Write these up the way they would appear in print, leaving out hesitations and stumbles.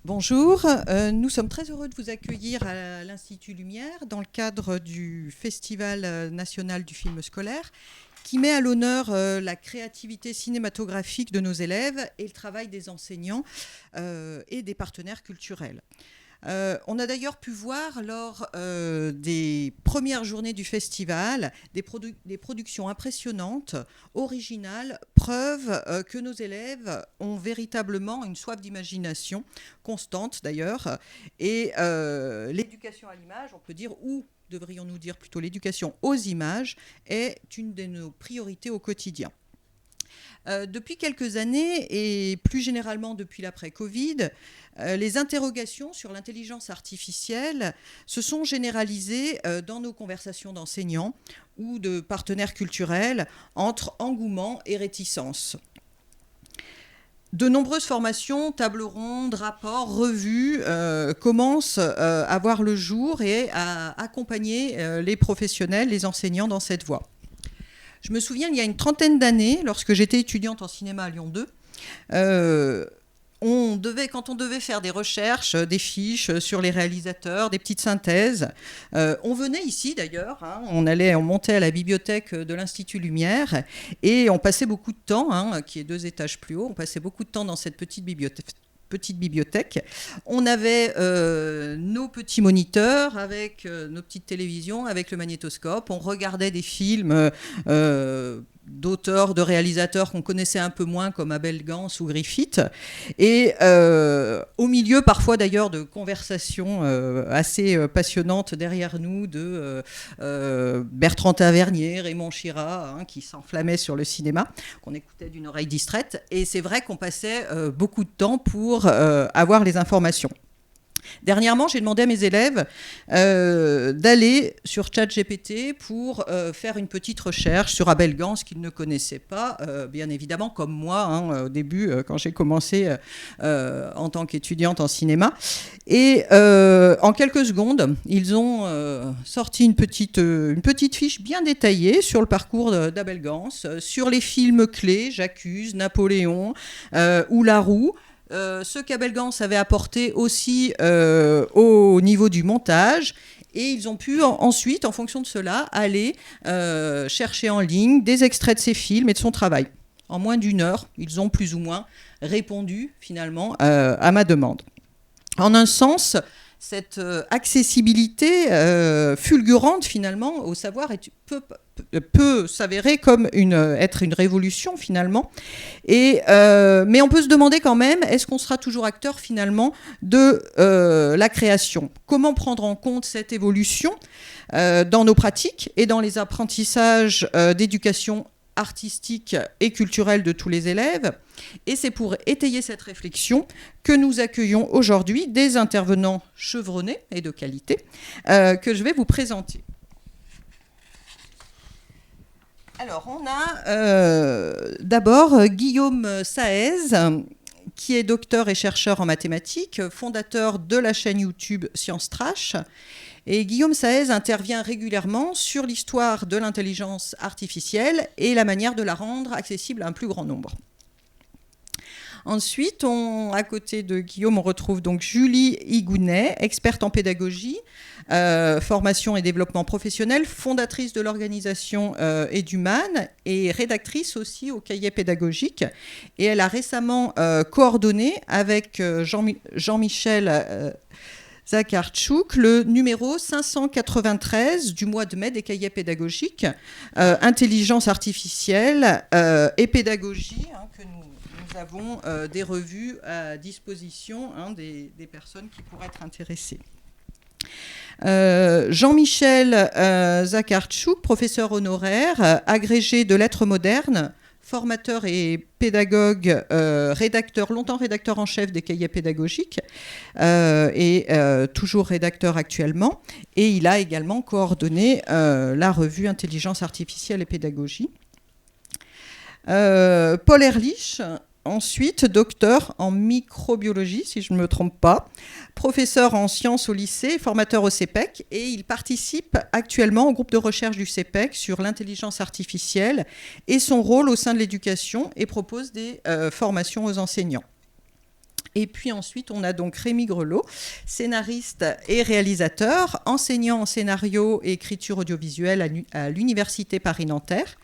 Bonjour, nous sommes très heureux de vous accueillir à l'Institut Lumière dans le cadre du Festival national du film scolaire qui met à l'honneur la créativité cinématographique de nos élèves et le travail des enseignants et des partenaires culturels. On a d'ailleurs pu voir lors des premières journées du festival des productions impressionnantes, originales, preuve que nos élèves ont véritablement une soif d'imagination, constante d'ailleurs, et l'éducation à l'image, on peut dire, ou devrions-nous dire plutôt l'éducation aux images, est une de nos priorités au quotidien. Depuis quelques années, et plus généralement depuis l'après-Covid, les interrogations sur l'intelligence artificielle se sont généralisées dans nos conversations d'enseignants ou de partenaires culturels entre engouement et réticence. De nombreuses formations, tables rondes, rapports, revues commencent à voir le jour et à accompagner les professionnels, les enseignants dans cette voie. Je me souviens, il y a une trentaine d'années, lorsque j'étais étudiante en cinéma à Lyon 2, quand on devait faire des recherches, des fiches sur les réalisateurs, des petites synthèses, on venait ici d'ailleurs, on montait à la bibliothèque de l'Institut Lumière et on passait beaucoup de temps, qui est 2 étages plus haut, on passait beaucoup de temps dans cette petite bibliothèque. On avait nos petits moniteurs avec nos petites télévisions, avec le magnétoscope. On regardait des films d'auteurs, de réalisateurs qu'on connaissait un peu moins, comme Abel Gance ou Griffith. Et au milieu, parfois d'ailleurs, de conversations assez passionnantes derrière nous de Bertrand Tavernier, Raymond Chira, qui s'enflammaient sur le cinéma, qu'on écoutait d'une oreille distraite. Et c'est vrai qu'on passait beaucoup de temps pour avoir les informations. Dernièrement, j'ai demandé à mes élèves d'aller sur ChatGPT pour faire une petite recherche sur Abel Gance qu'ils ne connaissaient pas, bien évidemment, comme moi, au début, quand j'ai commencé en tant qu'étudiante en cinéma. Et en quelques secondes, ils ont sorti une petite fiche bien détaillée sur le parcours d'Abel Gance, sur les films clés, J'accuse, Napoléon ou La Roue. Ce qu'Abel Gance avait apporté aussi au niveau du montage. Et ils ont pu ensuite, en fonction de cela, aller chercher en ligne des extraits de ses films et de son travail. En moins d'1 heure, ils ont plus ou moins répondu finalement à ma demande. En un sens, cette accessibilité fulgurante finalement au savoir peut s'avérer comme être une révolution finalement. Mais on peut se demander quand même, est-ce qu'on sera toujours acteur finalement de la création ? Comment prendre en compte cette évolution dans nos pratiques et dans les apprentissages d'éducation artistique et culturelle de tous les élèves. Et c'est pour étayer cette réflexion que nous accueillons aujourd'hui des intervenants chevronnés et de qualité que je vais vous présenter. Alors, on a d'abord Guillaume Saez, qui est docteur et chercheur en mathématiques, fondateur de la chaîne YouTube Science Trash. Et Guillaume Saez intervient régulièrement sur l'histoire de l'intelligence artificielle et la manière de la rendre accessible à un plus grand nombre. Ensuite, à côté de Guillaume, on retrouve donc Julie Higounet, experte en pédagogie, formation et développement professionnel, fondatrice de l'organisation Eduman et rédactrice aussi au cahier pédagogique. Et elle a récemment coordonné avec Jean-Michel Zakhartchouk, le numéro 593 du mois de mai des cahiers pédagogiques, intelligence artificielle et pédagogie, que nous avons des revues à disposition des personnes qui pourraient être intéressées. Jean-Michel Zakhartchouk, professeur honoraire, agrégé de lettres modernes, formateur et pédagogue, longtemps rédacteur en chef des cahiers pédagogiques et toujours rédacteur actuellement. Et il a également coordonné la revue Intelligence artificielle et pédagogie. Paul Ehrlich, ensuite docteur en microbiologie, si je ne me trompe pas, professeur en sciences au lycée, formateur au CEPEC, et il participe actuellement au groupe de recherche du CEPEC sur l'intelligence artificielle et son rôle au sein de l'éducation et propose des formations aux enseignants. Et puis ensuite, on a donc Rémi Grelot, scénariste et réalisateur, enseignant en scénario et écriture audiovisuelle à l'Université Paris-Nanterre,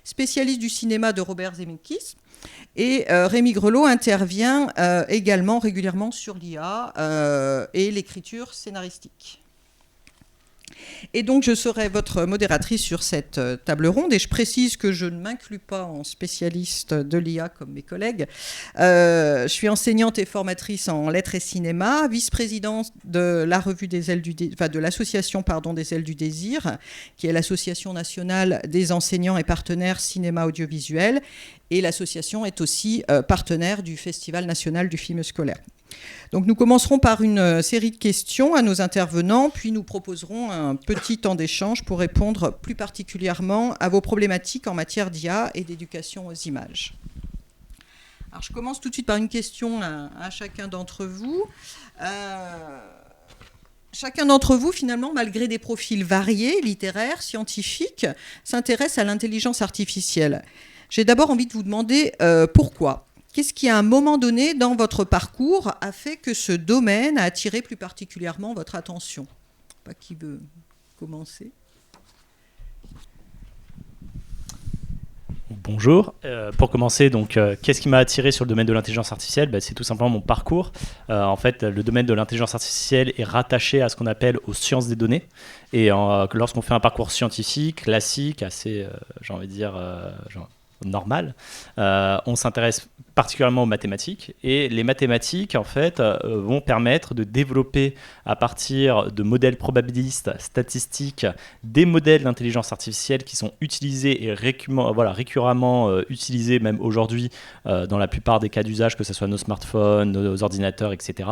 spécialiste du cinéma de Robert Zemeckis. Et Rémi Grelot intervient également régulièrement sur l'IA et l'écriture scénaristique. Et donc, je serai votre modératrice sur cette table ronde. Et je précise que je ne m'inclus pas en spécialiste de l'IA comme mes collègues. Je suis enseignante et formatrice en lettres et cinéma, vice-présidente de la revue des ailes de l'association des ailes du désir, qui est l'association nationale des enseignants et partenaires cinéma audiovisuel. Et l'association est aussi partenaire du Festival national du film scolaire. Donc nous commencerons par une série de questions à nos intervenants, puis nous proposerons un petit temps d'échange pour répondre plus particulièrement à vos problématiques en matière d'IA et d'éducation aux images. Alors je commence tout de suite par une question à chacun d'entre vous. Chacun d'entre vous, finalement, malgré des profils variés, littéraires, scientifiques, s'intéresse à l'intelligence artificielle. J'ai d'abord envie de vous demander pourquoi. Qu'est-ce qui, à un moment donné, dans votre parcours, a fait que ce domaine a attiré plus particulièrement votre attention ? Pas qui veut commencer ? Bonjour. Pour commencer, donc, qu'est-ce qui m'a attiré sur le domaine de l'intelligence artificielle ? C'est tout simplement mon parcours. En fait, le domaine de l'intelligence artificielle est rattaché à ce qu'on appelle aux sciences des données. Et lorsqu'on fait un parcours scientifique, classique, assez, j'ai envie de dire, normal, on s'intéresse particulièrement aux mathématiques, et les mathématiques en fait vont permettre de développer à partir de modèles probabilistes statistiques des modèles d'intelligence artificielle qui sont utilisés et récurrentement utilisés même aujourd'hui dans la plupart des cas d'usage, que ce soit nos smartphones, nos ordinateurs, etc.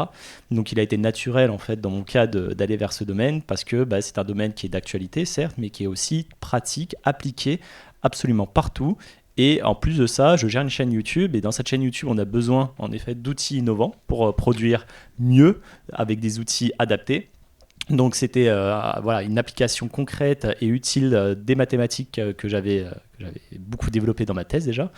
Donc il a été naturel en fait dans mon cas d'aller vers ce domaine, parce que c'est un domaine qui est d'actualité certes, mais qui est aussi pratique, appliqué absolument partout. Et en plus de ça, je gère une chaîne YouTube, et dans cette chaîne YouTube, on a besoin en effet d'outils innovants pour produire mieux avec des outils adaptés. Donc c'était une application concrète et utile des mathématiques que j'avais beaucoup développé dans ma thèse déjà,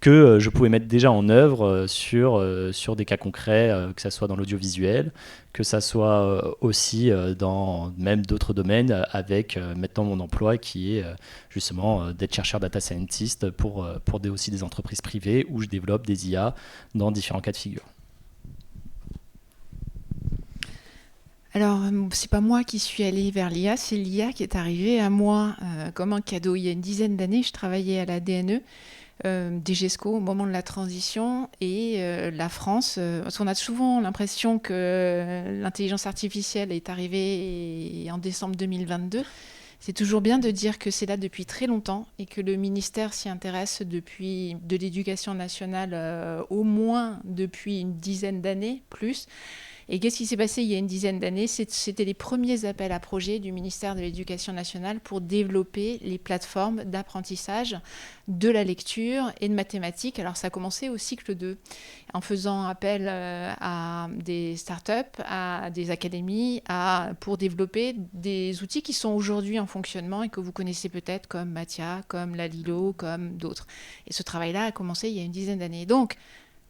que je pouvais mettre déjà en œuvre sur des cas concrets, que ça soit dans l'audiovisuel, que ça soit aussi dans même d'autres domaines, avec maintenant mon emploi qui est justement d'être chercheur data scientist pour aussi des entreprises privées où je développe des IA dans différents cas de figure. Alors, c'est pas moi qui suis allée vers l'IA, c'est l'IA qui est arrivée à moi comme un cadeau. Il y a une dizaine d'années, je travaillais à la DNE, DGESCO, au moment de la transition, et la France, parce qu'on a souvent l'impression que l'intelligence artificielle est arrivée en décembre 2022. C'est toujours bien de dire que c'est là depuis très longtemps et que le ministère s'y intéresse depuis de l'Éducation nationale au moins depuis une dizaine d'années, plus. Et qu'est-ce qui s'est passé il y a une dizaine d'années ? C'était les premiers appels à projets du ministère de l'Éducation nationale pour développer les plateformes d'apprentissage de la lecture et de mathématiques. Alors ça a commencé au cycle 2, en faisant appel à des startups, à des académies, pour développer des outils qui sont aujourd'hui en fonctionnement et que vous connaissez peut-être comme Mathia, comme la Lilo, comme d'autres. Et ce travail-là a commencé il y a une dizaine d'années. Donc,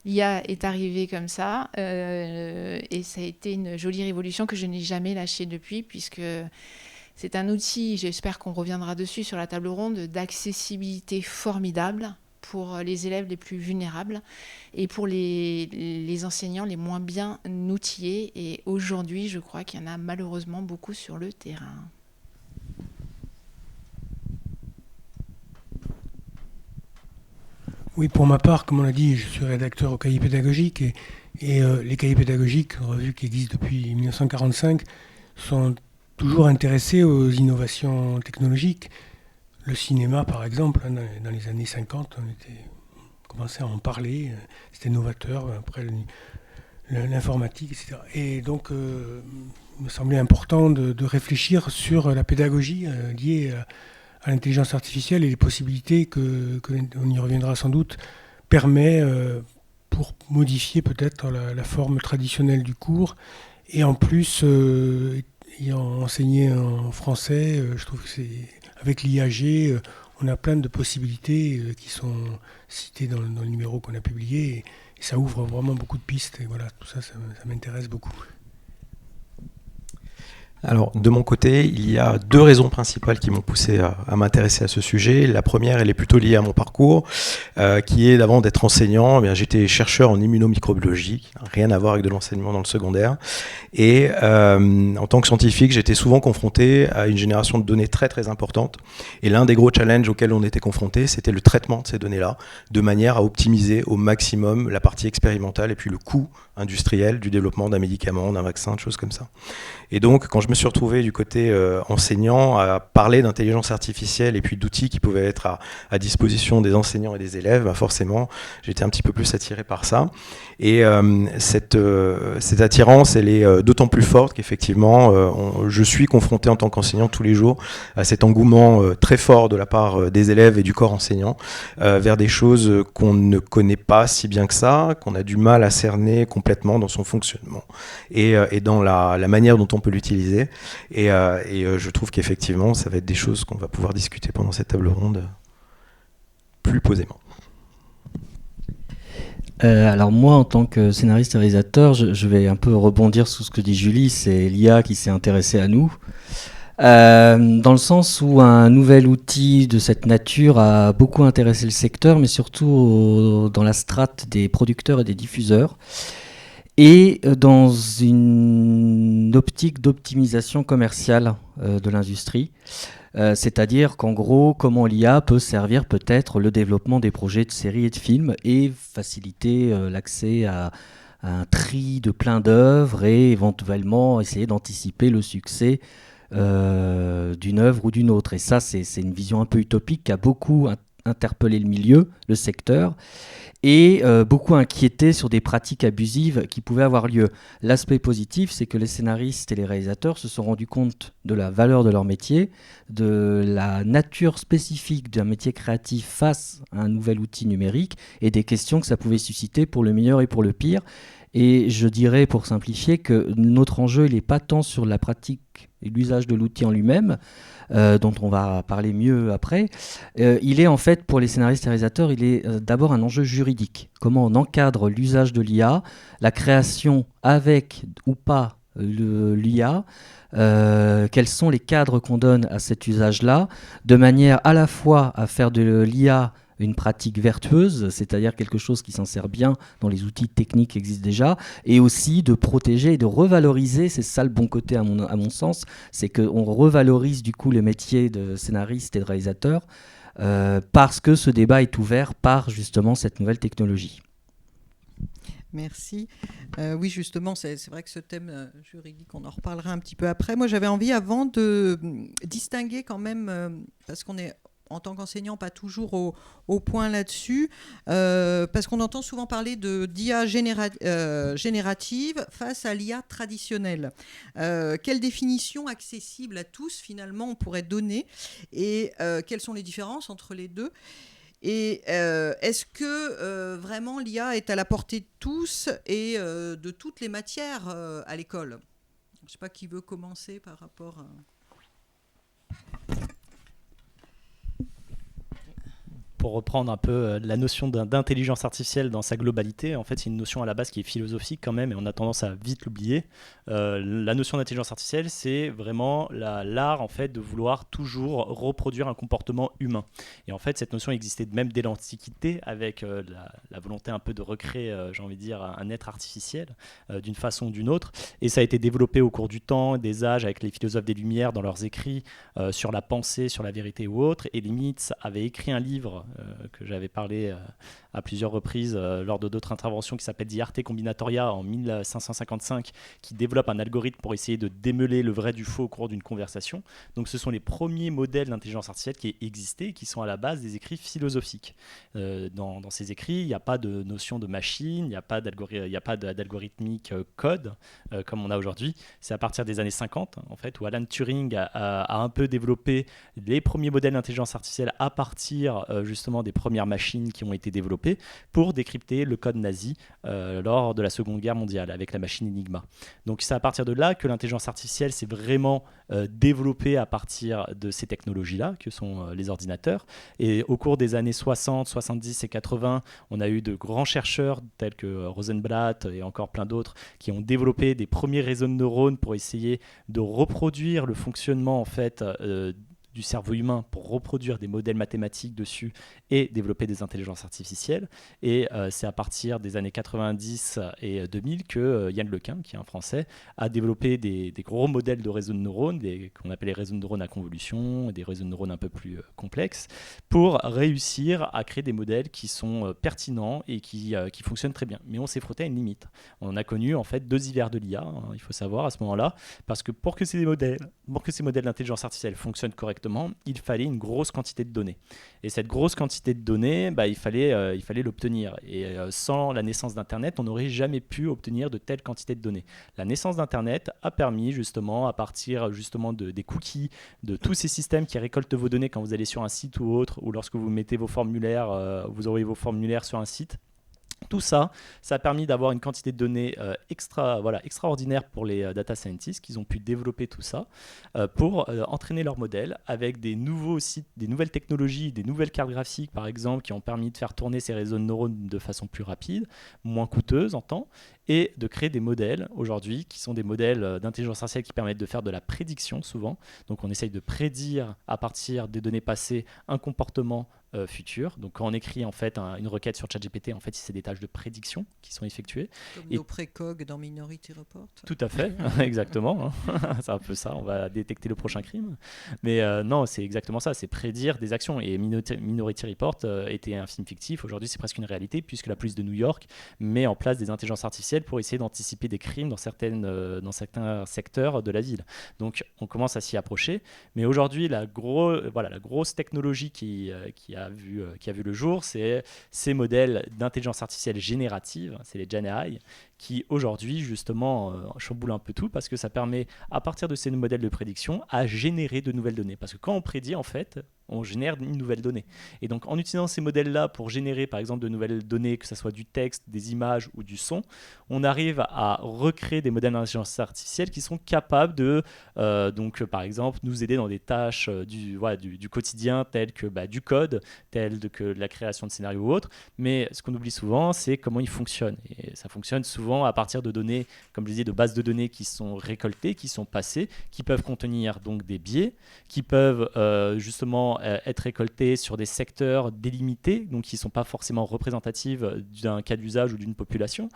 l'IA est arrivée comme ça et ça a été une jolie révolution que je n'ai jamais lâchée depuis, puisque c'est un outil, j'espère qu'on reviendra dessus sur la table ronde, d'accessibilité formidable pour les élèves les plus vulnérables et pour les enseignants les moins bien outillés. Et aujourd'hui, je crois qu'il y en a malheureusement beaucoup sur le terrain. Oui, pour ma part, comme on l'a dit, je suis rédacteur au Cahier pédagogique et les cahiers pédagogiques, revue qui existe depuis 1945, sont toujours intéressés aux innovations technologiques. Le cinéma, par exemple, dans les années 50, on commençait à en parler, c'était novateur, après l'informatique, etc. Et donc, il me semblait important de réfléchir sur la pédagogie liée à l'intelligence artificielle et les possibilités on y reviendra sans doute, permet pour modifier peut-être la forme traditionnelle du cours. Et en plus, ayant enseigné en français, je trouve que avec l'IAG, on a plein de possibilités qui sont citées dans le numéro qu'on a publié. Et ça ouvre vraiment beaucoup de pistes. Et voilà, tout ça, ça m'intéresse beaucoup. Alors, de mon côté, il y a 2 raisons principales qui m'ont poussé à m'intéresser à ce sujet. La première, elle est plutôt liée à mon parcours, qui est d'avant d'être enseignant, j'étais chercheur en immunomicrobiologie, rien à voir avec de l'enseignement dans le secondaire. Et en tant que scientifique, j'étais souvent confronté à une génération de données très très importante. Et l'un des gros challenges auxquels on était confronté, c'était le traitement de ces données-là, de manière à optimiser au maximum la partie expérimentale et puis le coût industriel du développement d'un médicament, d'un vaccin, de choses comme ça. Et donc, quand je me suis retrouvé du côté enseignant à parler d'intelligence artificielle et puis d'outils qui pouvaient être à disposition des enseignants et des élèves, forcément, j'étais un petit peu plus attiré par ça. Et cette attirance, elle est d'autant plus forte qu'effectivement, je suis confronté en tant qu'enseignant tous les jours à cet engouement très fort de la part des élèves et du corps enseignant vers des choses qu'on ne connaît pas si bien que ça, qu'on a du mal à cerner complètement dans son fonctionnement et dans la manière dont on peut l'utiliser. Et je trouve qu'effectivement, ça va être des choses qu'on va pouvoir discuter pendant cette table ronde plus posément. Alors moi, en tant que scénariste et réalisateur, je vais un peu rebondir sur ce que dit Julie, c'est l'IA qui s'est intéressée à nous. Dans le sens où un nouvel outil de cette nature a beaucoup intéressé le secteur, mais surtout dans la strate des producteurs et des diffuseurs, et dans une optique d'optimisation commerciale de l'industrie. C'est-à-dire qu'en gros, comment l'IA peut servir peut-être le développement des projets de séries et de films et faciliter l'accès à un tri de plein d'œuvres et éventuellement essayer d'anticiper le succès d'une œuvre ou d'une autre. Et ça, c'est une vision un peu utopique qui a beaucoup interpellé le milieu, le secteur, et beaucoup inquiété sur des pratiques abusives qui pouvaient avoir lieu. L'aspect positif, c'est que les scénaristes et les réalisateurs se sont rendus compte de la valeur de leur métier, de la nature spécifique d'un métier créatif face à un nouvel outil numérique et des questions que ça pouvait susciter pour le meilleur et pour le pire. Et je dirais, pour simplifier, que notre enjeu, il n'est pas tant sur la pratique et l'usage de l'outil en lui-même, dont on va parler mieux après. Il est en fait, pour les scénaristes et réalisateurs, il est d'abord un enjeu juridique. Comment on encadre l'usage de l'IA, la création avec ou pas l'IA, quels sont les cadres qu'on donne à cet usage-là, de manière à la fois à faire de l'IA une pratique vertueuse, c'est-à-dire quelque chose qui s'en sert bien dans les outils techniques qui existent déjà, et aussi de protéger et de revaloriser, c'est ça le bon côté à mon sens, c'est qu'on revalorise du coup les métiers de scénariste et de réalisateur, parce que ce débat est ouvert par justement cette nouvelle technologie. Merci. Oui, justement, c'est vrai que ce thème juridique, on en reparlera un petit peu après. Moi, j'avais envie avant de distinguer quand même, parce qu'on est en tant qu'enseignant, pas toujours au point là-dessus, parce qu'on entend souvent parler d'IA générative face à l'IA traditionnelle. Quelle définition accessible à tous, finalement, on pourrait donner, et quelles sont les différences entre les deux ? Et est-ce que vraiment l'IA est à la portée de tous et de toutes les matières à l'école ? Je ne sais pas qui veut commencer par rapport à... Pour reprendre un peu la notion d'intelligence artificielle dans sa globalité, en fait, c'est une notion à la base qui est philosophique quand même, et on a tendance à vite l'oublier. La notion d'intelligence artificielle, c'est vraiment l'art en fait de vouloir toujours reproduire un comportement humain. Et en fait, cette notion existait même dès l'Antiquité, avec la volonté un peu de recréer, j'ai envie de dire, un être artificiel d'une façon ou d'une autre. Et ça a été développé au cours du temps, des âges, avec les philosophes des Lumières dans leurs écrits sur la pensée, sur la vérité ou autre. Et Leibniz avait écrit un livre que j'avais parlé à plusieurs reprises lors de d'autres interventions, qui s'appelle The Arte Combinatoria en 1555, qui développe un algorithme pour essayer de démêler le vrai du faux au cours d'une conversation. Donc ce sont les premiers modèles d'intelligence artificielle qui existaient et qui sont à la base des écrits philosophiques. Dans ces écrits, il n'y a pas de notion de machine, il n'y a pas d'algorithmique code comme on a aujourd'hui. C'est à partir des années 50, en fait, où Alan Turing a un peu développé les premiers modèles d'intelligence artificielle à partir justement des premières machines qui ont été développées. développé pour décrypter le code nazi lors de la Seconde Guerre mondiale avec la machine Enigma. Donc c'est à partir de là que l'intelligence artificielle s'est vraiment développée à partir de ces technologies-là, que sont les ordinateurs. Et au cours des années 60, 70 et 80, on a eu de grands chercheurs tels que Rosenblatt et encore plein d'autres qui ont développé des premiers réseaux de neurones pour essayer de reproduire le fonctionnement en fait du cerveau humain pour reproduire des modèles mathématiques dessus et développer des intelligences artificielles. Et c'est à partir des années 90 et 2000 que Yann Lequin, qui est un Français, a développé des gros modèles de réseaux de neurones, qu'on appelle les réseaux de neurones à convolution, des réseaux de neurones un peu plus complexes, pour réussir à créer des modèles qui sont pertinents et qui fonctionnent très bien. Mais on s'est frotté à une limite. On a connu en fait 2 hivers de l'IA, hein, il faut savoir à ce moment-là, parce que pour que ces modèles d'intelligence artificielle fonctionnent correctement, il fallait une grosse quantité de données. Et cette grosse quantité de données, il fallait l'obtenir. Et sans la naissance d'Internet, on n'aurait jamais pu obtenir de telles quantités de données. La naissance d'Internet a permis justement, à partir justement des cookies, de tous ces systèmes qui récoltent vos données quand vous allez sur un site ou autre, ou lorsque vous mettez vos formulaires, vous envoyez vos formulaires sur un site. Tout ça, ça a permis d'avoir une quantité de données extraordinaire pour les data scientists qui ont pu développer tout ça pour entraîner leurs modèles avec des nouveaux sites, des nouvelles technologies, des nouvelles cartes graphiques par exemple qui ont permis de faire tourner ces réseaux de neurones de façon plus rapide, moins coûteuse en temps et de créer des modèles aujourd'hui qui sont des modèles d'intelligence artificielle qui permettent de faire de la prédiction souvent. Donc on essaye de prédire à partir des données passées un comportement futur. Donc quand on écrit en fait une requête sur ChatGPT, en fait c'est des tâches de prédiction qui sont effectuées. Comme nos précogs dans Minority Report. Tout à fait, exactement. C'est un peu ça, on va détecter le prochain crime. Mais non, c'est exactement ça, c'est prédire des actions. Et Minority Report était un film fictif, aujourd'hui c'est presque une réalité puisque la police de New York met en place des intelligences artificielles pour essayer d'anticiper des crimes dans certains secteurs de la ville. Donc on commence à s'y approcher. Mais aujourd'hui, la grosse technologie qui a vu le jour, c'est ces modèles d'intelligence artificielle générative, c'est les Gen AI, qui aujourd'hui justement chamboulent un peu tout parce que ça permet à partir de ces modèles de prédiction à générer de nouvelles données. Parce que quand on prédit en fait, on génère une nouvelle donnée. Et donc en utilisant ces modèles-là pour générer par exemple de nouvelles données, que ce soit du texte, des images ou du son, on arrive à recréer des modèles d'intelligence artificielle qui sont capables de, par exemple, nous aider dans des tâches du quotidien telles que du code, telles que la création de scénarios ou autres. Mais ce qu'on oublie souvent, c'est comment ils fonctionnent. Et ça fonctionne souvent à partir de données, comme je disais, de bases de données qui sont récoltées, qui sont passées, qui peuvent contenir donc des biais, qui peuvent justement être récoltées sur des secteurs délimités, donc qui ne sont pas forcément représentatifs d'un cas d'usage ou d'une population.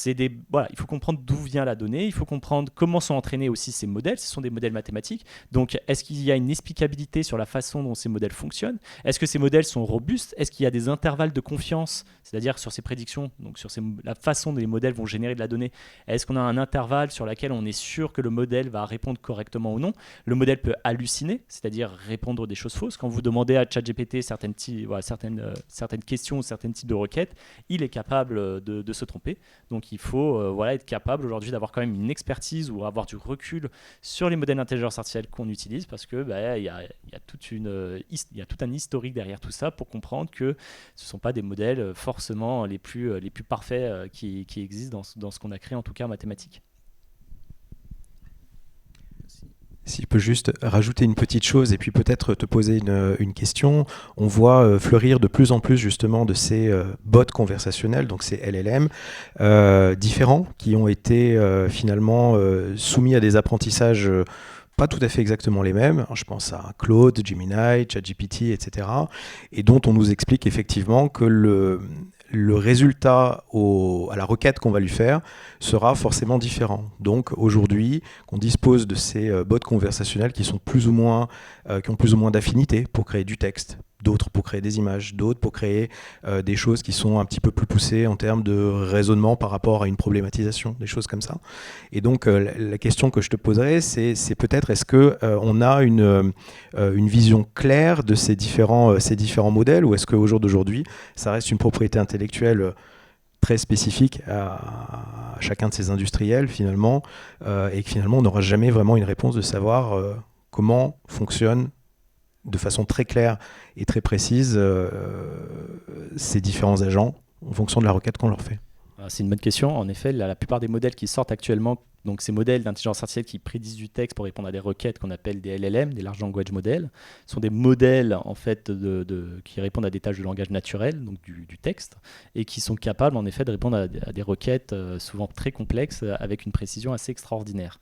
Il faut comprendre d'où vient la donnée, il faut comprendre comment sont entraînés aussi ces modèles. Ce sont des modèles mathématiques. Donc, est-ce qu'il y a une explicabilité sur la façon dont ces modèles fonctionnent? Est-ce que ces modèles sont robustes? Est-ce qu'il y a des intervalles de confiance, c'est-à-dire sur ces prédictions, donc sur la façon dont les modèles vont générer de la donnée? Est-ce qu'on a un intervalle sur lequel on est sûr que le modèle va répondre correctement ou non? Le modèle peut halluciner, c'est-à-dire répondre des choses fausses. Quand vous demandez à ChatGPT certaines questions ou certains types de requêtes, il est capable de se tromper. Donc il faut être capable aujourd'hui d'avoir quand même une expertise ou avoir du recul sur les modèles d'intelligence artificielle qu'on utilise parce que il y a tout un historique derrière tout ça pour comprendre que ce ne sont pas des modèles forcément les plus parfaits qui existent dans ce qu'on a créé en tout cas en mathématiques. Si je peux juste rajouter une petite chose et puis peut-être te poser une question. On voit fleurir de plus en plus justement de ces bots conversationnels, donc ces LLM, différents, qui ont été finalement soumis à des apprentissages pas tout à fait exactement les mêmes. Alors, je pense à Claude, Gemini, ChatGPT, etc. Et dont on nous explique effectivement que le résultat à la requête qu'on va lui faire sera forcément différent. Donc aujourd'hui, qu'on dispose de ces bots conversationnels qui ont plus ou moins d'affinité pour créer du texte, d'autres pour créer des images, d'autres pour créer des choses qui sont un petit peu plus poussées en termes de raisonnement par rapport à une problématisation, des choses comme ça. Et donc la question que je te poserais, c'est peut-être est-ce qu'on a une vision claire de ces différents modèles, ou est-ce qu'au jour d'aujourd'hui, ça reste une propriété intellectuelle très spécifique à chacun de ces industriels finalement, et que finalement on n'aura jamais vraiment une réponse de savoir comment fonctionne de façon très claire et très précise ces différents agents en fonction de la requête qu'on leur fait. C'est une bonne question. En effet, la plupart des modèles qui sortent actuellement, donc ces modèles d'intelligence artificielle qui prédisent du texte pour répondre à des requêtes qu'on appelle des LLM, des Large Language Models, sont des modèles en fait qui répondent à des tâches de langage naturel, donc du texte, et qui sont capables en effet de répondre à des requêtes souvent très complexes avec une précision assez extraordinaire.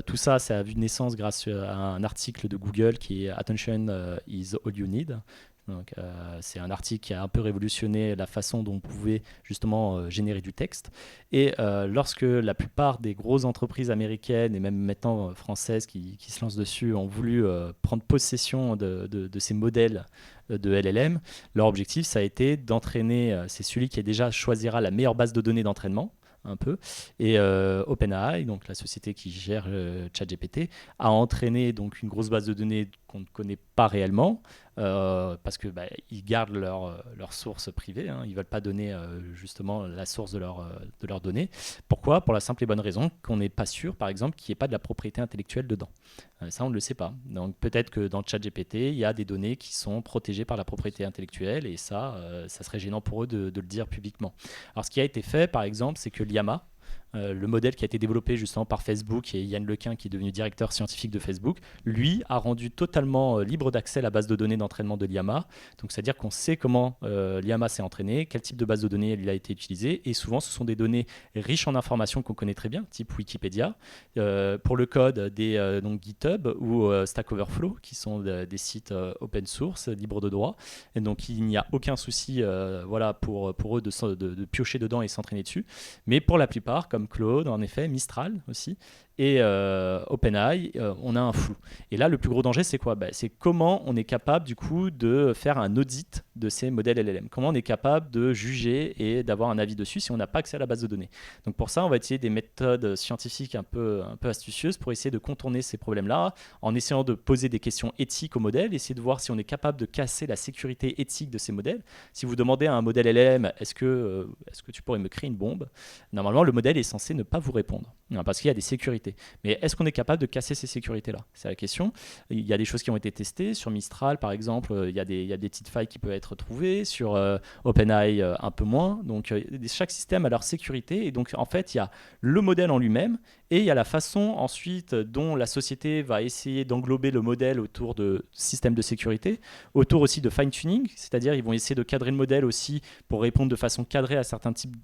Tout ça, ça a vu naissance grâce à un article de Google qui est Attention is all you need. Donc, c'est un article qui a un peu révolutionné la façon dont on pouvait justement générer du texte. Et lorsque la plupart des grosses entreprises américaines et même maintenant françaises qui se lancent dessus ont voulu prendre possession de ces modèles de LLM, leur objectif, ça a été d'entraîner, c'est celui qui déjà choisira la meilleure base de données d'entraînement, un peu, et OpenAI, donc la société qui gère ChatGPT, a entraîné donc une grosse base de données qu'on ne connaît pas réellement, parce que ils gardent leur source privée, hein. Ils ne veulent pas donner justement la source de leurs données. Pourquoi ? Pour la simple et bonne raison qu'on n'est pas sûr, par exemple, qu'il n'y ait pas de la propriété intellectuelle dedans. Ça, on ne le sait pas. Donc peut-être que dans ChatGPT, il y a des données qui sont protégées par la propriété intellectuelle, et ça serait gênant pour eux de le dire publiquement. Alors ce qui a été fait, par exemple, c'est que Llama, le modèle qui a été développé justement par Facebook et Yann Lequin qui est devenu directeur scientifique de Facebook, lui a rendu totalement libre d'accès la base de données d'entraînement de Llama. Donc c'est-à-dire qu'on sait comment Llama s'est entraîné, quel type de base de données il a été utilisé, et souvent ce sont des données riches en informations qu'on connaît très bien, type Wikipédia, pour le code donc GitHub ou Stack Overflow, qui sont des sites open source, libres de droit, et donc il n'y a aucun souci pour eux de piocher dedans et s'entraîner dessus. Mais pour la plupart, comme Claude, en effet, Mistral aussi, et OpenAI, on a un flou. Et là, le plus gros danger, c'est quoi ? C'est comment on est capable, du coup, de faire un audit de ces modèles LLM. Comment on est capable de juger et d'avoir un avis dessus si on n'a pas accès à la base de données. Donc pour ça, on va essayer des méthodes scientifiques un peu astucieuses pour essayer de contourner ces problèmes-là, en essayant de poser des questions éthiques aux modèles, essayer de voir si on est capable de casser la sécurité éthique de ces modèles. Si vous demandez à un modèle LLM, est-ce que tu pourrais me créer une bombe ? Normalement, le modèle est censé ne pas vous répondre, parce qu'il y a des sécurités. Mais est-ce qu'on est capable de casser ces sécurités-là ? C'est la question. Il y a des choses qui ont été testées. Sur Mistral, par exemple, il y a des petites failles qui peuvent être trouvées. Sur OpenAI, un peu moins. Donc, chaque système a leur sécurité. Et donc, en fait, il y a le modèle en lui-même et il y a la façon ensuite dont la société va essayer d'englober le modèle autour de systèmes de sécurité, autour aussi de fine-tuning, c'est-à-dire ils vont essayer de cadrer le modèle aussi pour répondre de façon cadrée à certains types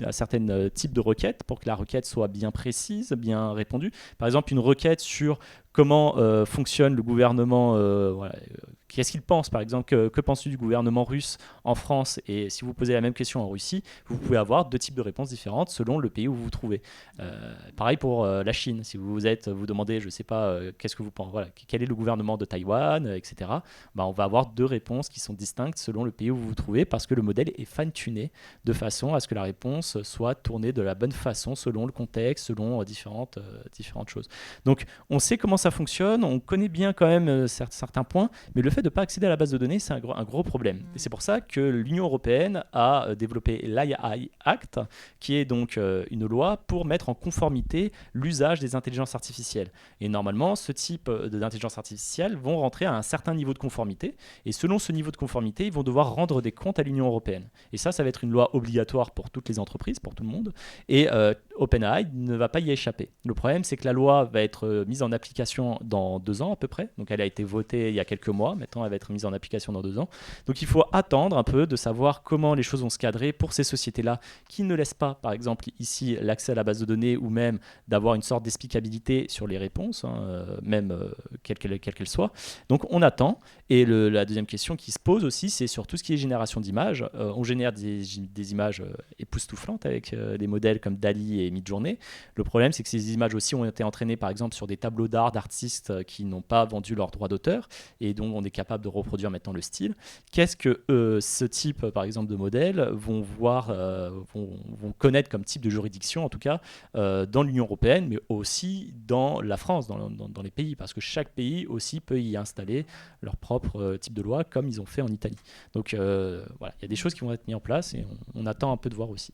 de requêtes, pour que la requête soit bien précise, bien répondue. Par exemple, une requête sur comment fonctionne le gouvernement, qu'est-ce qu'il pense, par exemple, que penses-tu du gouvernement russe en France ? Et si vous posez la même question en Russie, vous pouvez avoir deux types de réponses différentes selon le pays où vous vous trouvez. Pareil pour la Chine, si vous demandez, je ne sais pas, qu'est-ce que vous pensez, quel est le gouvernement de Taïwan, etc. On va avoir deux réponses qui sont distinctes selon le pays où vous vous trouvez, parce que le modèle est fine-tuné de façon à ce que la réponse soit tournée de la bonne façon selon le contexte, selon différentes choses. Donc on sait comment ça fonctionne, on connaît bien quand même certains points, mais le fait de ne pas accéder à la base de données, c'est un gros problème. Et c'est pour ça que l'Union européenne a développé l'AI Act, qui est donc une loi pour mettre en conformité l'usage des intelligences artificielles. Et normalement, ce type d'intelligence artificielle vont rentrer à un certain niveau de conformité, et selon ce niveau de conformité, ils vont devoir rendre des comptes à l'Union européenne. Et ça va être une loi obligatoire pour toutes les entreprises, pour tout le monde, et OpenAI ne va pas y échapper. Le problème, c'est que la loi va être mise en application dans 2 ans à peu près. Donc elle a été votée il y a quelques mois. Maintenant, elle va être mise en application dans 2 ans. Donc il faut attendre un peu de savoir comment les choses vont se cadrer pour ces sociétés-là qui ne laissent pas, par exemple, ici, l'accès à la base de données ou même d'avoir une sorte d'explicabilité sur les réponses, quelle qu'elle soit. Donc on attend. Et la deuxième question qui se pose aussi, c'est sur tout ce qui est génération d'images. On génère des images époustouflantes avec des modèles comme DALL-E et Midjourney. Le problème, c'est que ces images aussi ont été entraînées, par exemple, sur des tableaux d'art d'artistes qui n'ont pas vendu leurs droits d'auteur et dont on est capable de reproduire maintenant le style. Qu'est-ce que ce type, par exemple, de modèles vont connaître comme type de juridiction, en tout cas, dans l'Union européenne, mais aussi dans la France, dans les pays, parce que chaque pays aussi peut y installer leur propre type de loi, comme ils ont fait en Italie. Donc, il y a des choses qui vont être mises en place et on attend un peu de voir aussi.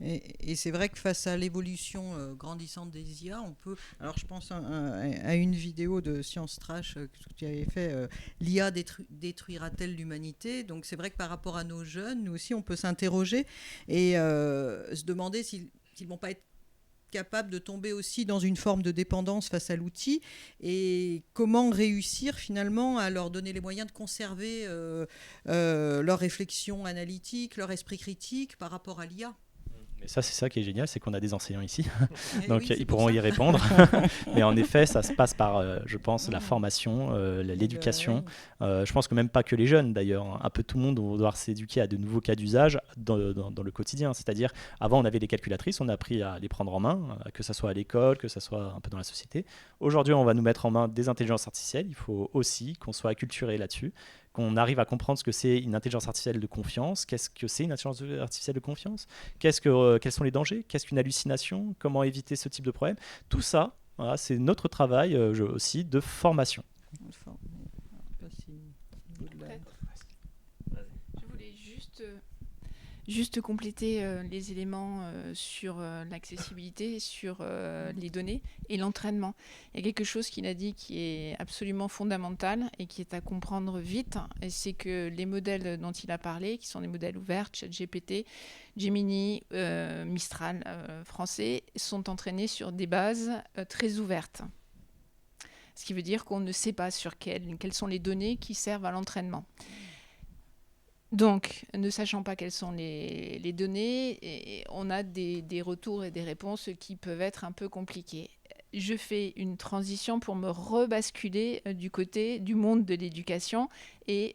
Et c'est vrai que face à l'évolution grandissante des IA, on peut... Alors je pense à une vidéo de Science Trash que tu avais fait, l'IA détruira-t-elle l'humanité? Donc c'est vrai que par rapport à nos jeunes, nous aussi on peut s'interroger et se demander s'ils vont pas être capables de tomber aussi dans une forme de dépendance face à l'outil, et comment réussir finalement à leur donner les moyens de conserver leur réflexion analytique, leur esprit critique par rapport à l'IA. Mais ça, c'est ça qui est génial, c'est qu'on a des enseignants ici, Et donc oui, ils pourront y répondre. Mais en effet, ça se passe par, je pense, la formation, l'éducation. Je pense que même pas que les jeunes, d'ailleurs, hein. Un peu tout le monde va devoir s'éduquer à de nouveaux cas d'usage dans le quotidien. C'est-à-dire, avant, on avait les calculatrices, on a appris à les prendre en main, que ce soit à l'école, que ce soit un peu dans la société. Aujourd'hui, on va nous mettre en main des intelligences artificielles. Il faut aussi qu'on soit acculturé là-dessus, qu'on arrive à comprendre ce que c'est une intelligence artificielle de confiance. Qu'est-ce que c'est une intelligence artificielle de confiance? Quels sont les dangers? Qu'est-ce qu'une hallucination? Comment éviter ce type de problème? Tout ça, voilà, c'est notre travail aussi de formation. Je voulais juste compléter les éléments sur l'accessibilité, sur les données et l'entraînement. Il y a quelque chose qu'il a dit qui est absolument fondamental et qui est à comprendre vite, et c'est que les modèles dont il a parlé, qui sont des modèles ouverts, ChatGPT, Gemini, Mistral français, sont entraînés sur des bases très ouvertes. Ce qui veut dire qu'on ne sait pas sur quelles sont les données qui servent à l'entraînement. Donc, ne sachant pas quelles sont les données, on a des retours et des réponses qui peuvent être un peu compliqués. Je fais une transition pour me rebasculer du côté du monde de l'éducation et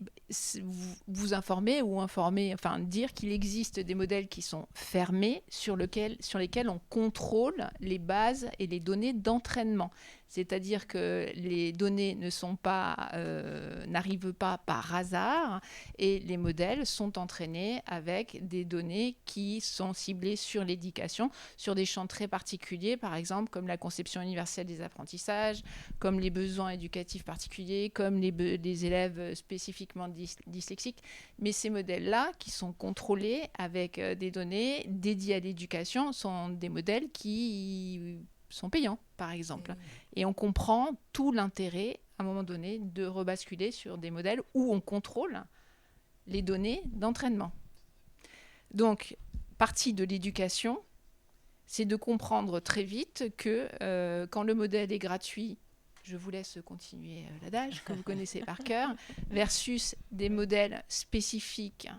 vous informer ou informer, enfin dire qu'il existe des modèles qui sont fermés sur lesquels on contrôle les bases et les données d'entraînement. C'est-à-dire que les données n'arrivent pas par hasard et les modèles sont entraînés avec des données qui sont ciblées sur l'éducation, sur des champs très particuliers, par exemple comme la conception universelle des apprentissages, comme les besoins éducatifs particuliers, comme les élèves spécifiquement dyslexiques. Mais ces modèles-là, qui sont contrôlés avec des données dédiées à l'éducation, sont des modèles qui sont payants, par exemple. Et on comprend tout l'intérêt, à un moment donné, de rebasculer sur des modèles où on contrôle les données d'entraînement. Donc, partie de l'éducation, c'est de comprendre très vite que quand le modèle est gratuit, je vous laisse continuer l'adage que vous connaissez par cœur, versus des modèles spécifiques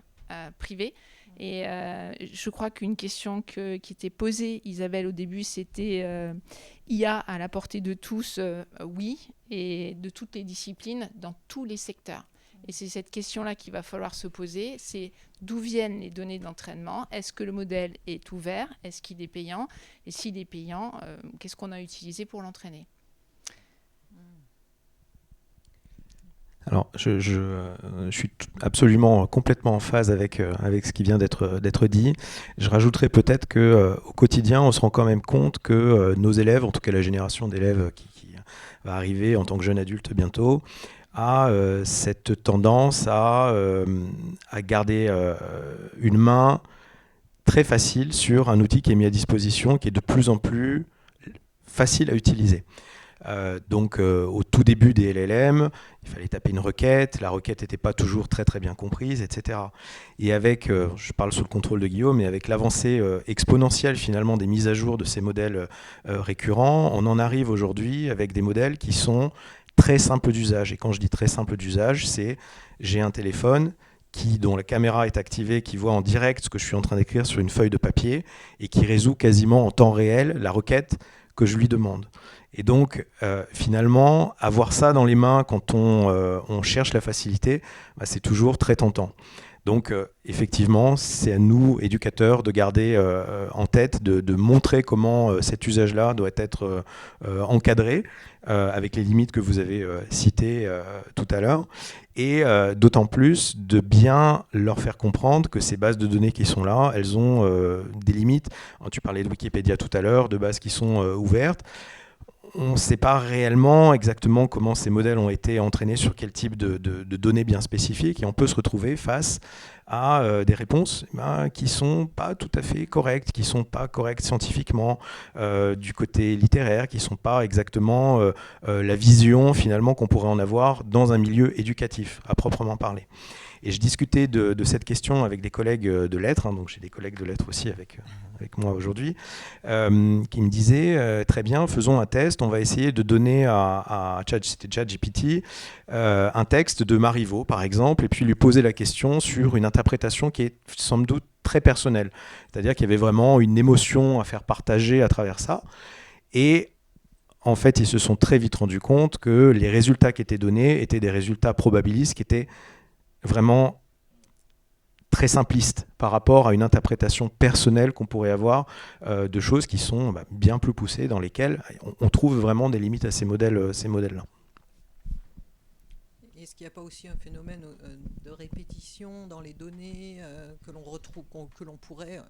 privés. Et je crois qu'une question qui était posée, Isabelle, au début, c'était IA à la portée de tous, oui, et de toutes les disciplines, dans tous les secteurs. Et c'est cette question-là qu'il va falloir se poser, c'est d'où viennent les données d'entraînement? Est-ce que le modèle est ouvert? Est-ce qu'il est payant? Et s'il est payant, qu'est-ce qu'on a utilisé pour l'entraîner? Alors, je suis absolument complètement en phase avec ce qui vient d'être dit. Je rajouterais peut-être qu'au quotidien, on se rend quand même compte que nos élèves, en tout cas la génération d'élèves qui va arriver en tant que jeune adulte bientôt, a cette tendance à garder une main très facile sur un outil qui est mis à disposition, qui est de plus en plus facile à utiliser. Donc au tout début des LLM, il fallait taper une requête, la requête n'était pas toujours très très bien comprise, etc. Et avec, je parle sous le contrôle de Guillaume, mais avec l'avancée exponentielle finalement des mises à jour de ces modèles récurrents, on en arrive aujourd'hui avec des modèles qui sont très simples d'usage. Et quand je dis très simple d'usage, c'est j'ai un téléphone dont la caméra est activée, qui voit en direct ce que je suis en train d'écrire sur une feuille de papier et qui résout quasiment en temps réel la requête que je lui demande. Et donc, finalement, avoir ça dans les mains quand on cherche la facilité, c'est toujours très tentant. Donc, effectivement, c'est à nous, éducateurs, de garder en tête, de montrer comment cet usage-là doit être encadré, avec les limites que vous avez citées tout à l'heure, et d'autant plus de bien leur faire comprendre que ces bases de données qui sont là, elles ont des limites. Tu parlais de Wikipédia tout à l'heure, de bases qui sont ouvertes. on ne sait pas réellement exactement comment ces modèles ont été entraînés sur quel type de données bien spécifiques, et on peut se retrouver face à des réponses qui ne sont pas tout à fait correctes, qui ne sont pas correctes scientifiquement, du côté littéraire, qui ne sont pas exactement la vision finalement qu'on pourrait en avoir dans un milieu éducatif, à proprement parler. Et je discutais de cette question avec des collègues de lettres, donc j'ai des collègues de lettres aussi avec moi aujourd'hui, qui me disaient très bien, faisons un test, on va essayer de donner à ChatGPT un texte de Marivaux par exemple, et puis lui poser la question sur une interprétation qui est sans doute très personnelle, c'est-à-dire qu'il y avait vraiment une émotion à faire partager à travers ça. Et en fait, ils se sont très vite rendus compte que les résultats qui étaient donnés étaient des résultats probabilistes qui étaient vraiment très simpliste par rapport à une interprétation personnelle qu'on pourrait avoir de choses qui sont bien plus poussées, dans lesquelles on trouve vraiment des limites à ces modèles-là. Est-ce qu'il n'y a pas aussi un phénomène de répétition dans les données que l'on retrouve, on pourrait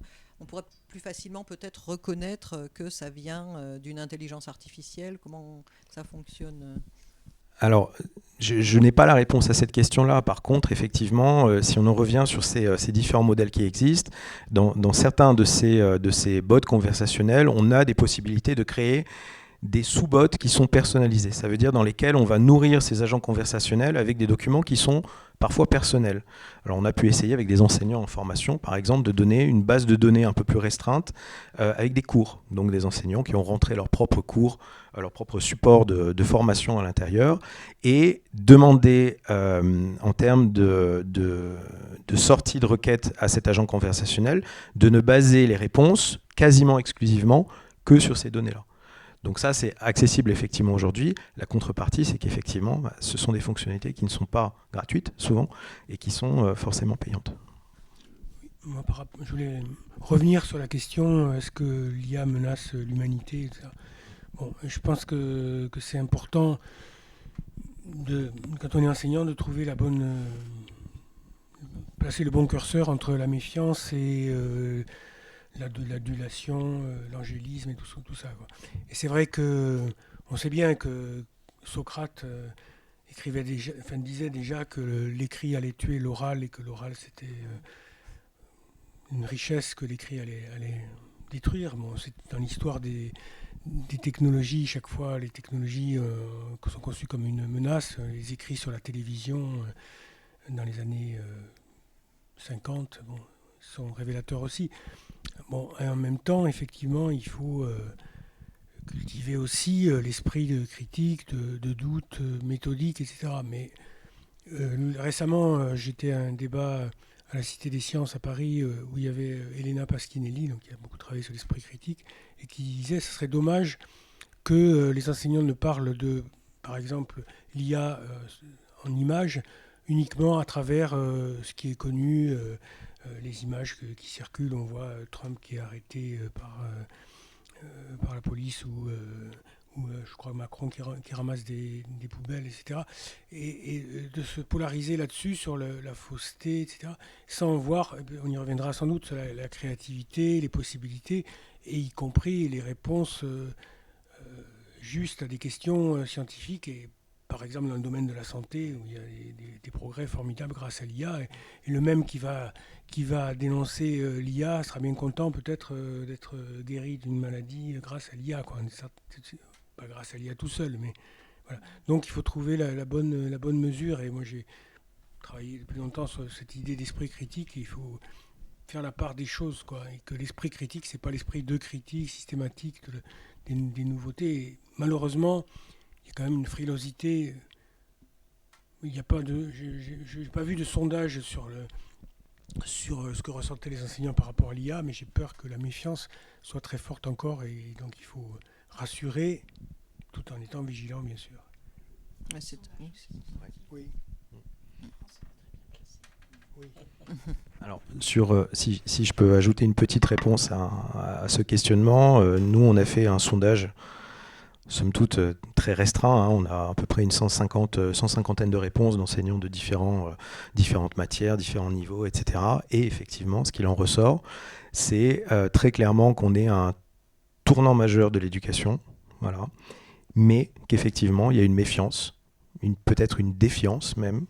plus facilement peut-être reconnaître que ça vient d'une intelligence artificielle? Comment ça fonctionne? Alors, je n'ai pas la réponse à cette question-là. Par contre, effectivement, si on en revient sur ces différents modèles qui existent, dans certains de ces bots conversationnels, on a des possibilités de créer des sous-bots qui sont personnalisés. Ça veut dire dans lesquels on va nourrir ces agents conversationnels avec des documents qui sont parfois personnels. Alors on a pu essayer avec des enseignants en formation, par exemple, de donner une base de données un peu plus restreinte avec des cours. Donc des enseignants qui ont rentré leurs propres cours, leur propre support de formation à l'intérieur, et demander en termes de sortie de requête à cet agent conversationnel de ne baser les réponses quasiment exclusivement que sur ces données-là. Donc ça, c'est accessible effectivement aujourd'hui. La contrepartie, c'est qu'effectivement, ce sont des fonctionnalités qui ne sont pas gratuites, souvent, et qui sont forcément payantes. Moi, je voulais revenir sur la question, est-ce que l'IA menace l'humanité, etc. Bon, je pense que c'est important, quand on est enseignant, de trouver placer le bon curseur entre la méfiance et l'adulation, l'angélisme et tout ça, quoi. Et c'est vrai qu'on sait bien que Socrate disait déjà que l'écrit allait tuer l'oral et que l'oral c'était une richesse que l'écrit allait détruire. Bon, c'est dans l'histoire des technologies, chaque fois les technologies sont conçues comme une menace. Les écrits sur la télévision dans les années 50 sont révélateurs aussi. Bon, et en même temps, effectivement, il faut cultiver aussi l'esprit de critique, de doute méthodique, etc. Mais récemment, j'étais à un débat à la Cité des Sciences à Paris où il y avait Elena Paschinelli, donc qui a beaucoup travaillé sur l'esprit critique, et qui disait que ce serait dommage que les enseignants ne parlent de, par exemple, l'IA en images uniquement à travers ce qui est connu, les images qui circulent. On voit Trump qui est arrêté par la police ou je crois Macron qui ramasse des poubelles, etc. Et de se polariser là-dessus sur la fausseté, etc. Sans voir, on y reviendra sans doute, sur la créativité, les possibilités, et y compris les réponses justes à des questions scientifiques. Et par exemple dans le domaine de la santé, où il y a des progrès formidables grâce à l'IA, et le même qui va dénoncer l'IA sera bien content peut-être d'être guéri d'une maladie grâce à l'IA, quoi. Pas grâce à l'IA tout seul, mais voilà. Donc il faut trouver la bonne mesure, et moi j'ai travaillé depuis longtemps sur cette idée d'esprit critique, et il faut faire la part des choses, quoi, et que l'esprit critique, c'est pas l'esprit de critique systématique des nouveautés. Et malheureusement, il y a quand même une frilosité. Il n'y a pas j'ai pas vu de sondage sur ce que ressentaient les enseignants par rapport à l'IA, mais j'ai peur que la méfiance soit très forte encore, et donc il faut rassurer tout en étant vigilant, bien sûr. Oui. Alors, si je peux ajouter une petite réponse à ce questionnement, nous on a fait un sondage, somme toute très restreint, hein. On a à peu près une 150aine de réponses d'enseignants de différentes matières, différents niveaux, etc. Et effectivement, ce qu'il en ressort, c'est très clairement qu'on est à un tournant majeur de l'éducation, voilà, mais qu'effectivement, il y a une méfiance, peut-être une défiance même,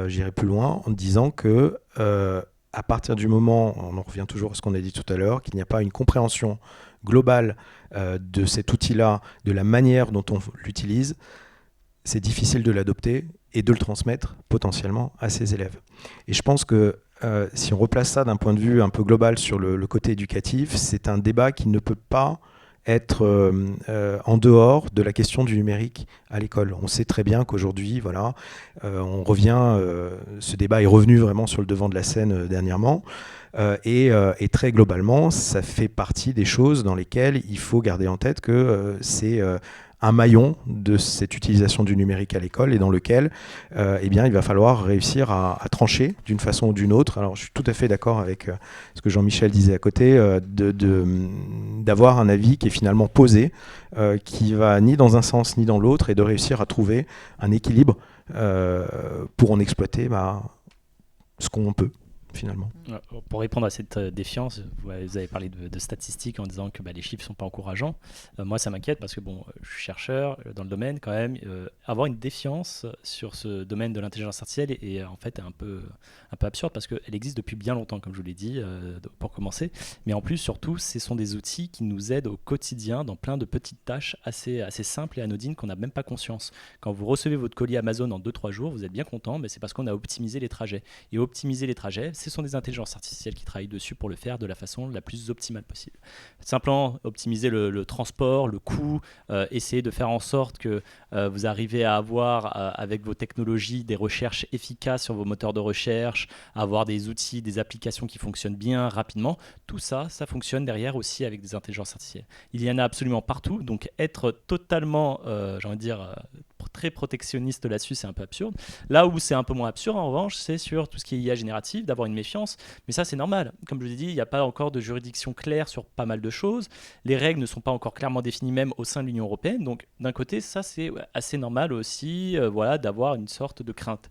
j'irai plus loin, en disant que à partir du moment, on en revient toujours à ce qu'on a dit tout à l'heure, qu'il n'y a pas une compréhension globale de cet outil-là, de la manière dont on l'utilise, c'est difficile de l'adopter et de le transmettre potentiellement à ses élèves. Et je pense que si on replace ça d'un point de vue un peu global sur le côté éducatif, c'est un débat qui ne peut pas être en dehors de la question du numérique à l'école. On sait très bien qu'aujourd'hui, voilà, on revient, ce débat est revenu vraiment sur le devant de la scène dernièrement, et très globalement, ça fait partie des choses dans lesquelles il faut garder en tête que c'est un maillon de cette utilisation du numérique à l'école et dans lequel eh bien, il va falloir réussir à trancher d'une façon ou d'une autre. Alors je suis tout à fait d'accord avec ce que Jean-Michel disait à côté, d'avoir un avis qui est finalement posé, qui va ni dans un sens ni dans l'autre, et de réussir à trouver un équilibre pour en exploiter ce qu'on peut. Finalement. Pour répondre à cette défiance, vous avez parlé de statistiques en disant que les chiffres ne sont pas encourageants. Moi, ça m'inquiète parce que je suis chercheur dans le domaine quand même. Avoir une défiance sur ce domaine de l'intelligence artificielle est en fait un peu absurde parce qu'elle existe depuis bien longtemps, comme je vous l'ai dit, pour commencer. Mais en plus, surtout, ce sont des outils qui nous aident au quotidien dans plein de petites tâches assez simples et anodines qu'on n'a même pas conscience. Quand vous recevez votre colis Amazon en 2-3 jours, vous êtes bien content, mais c'est parce qu'on a optimisé les trajets. Et optimiser les trajets, ce sont des intelligences artificielles qui travaillent dessus pour le faire de la façon la plus optimale possible. Simplement optimiser le transport, le coût, essayer de faire en sorte que vous arrivez à avoir avec vos technologies des recherches efficaces sur vos moteurs de recherche, avoir des outils, des applications qui fonctionnent bien rapidement. Tout ça, ça fonctionne derrière aussi avec des intelligences artificielles. Il y en a absolument partout, donc être totalement, j'ai envie de dire, très protectionniste là-dessus, c'est un peu absurde. Là où c'est un peu moins absurde, en revanche, c'est sur tout ce qui est IA générative, d'avoir une méfiance. Mais ça, c'est normal. Comme je vous ai dit, il n'y a pas encore de juridiction claire sur pas mal de choses. Les règles ne sont pas encore clairement définies, même au sein de l'Union européenne. Donc, d'un côté, ça, c'est assez normal aussi d'avoir une sorte de crainte.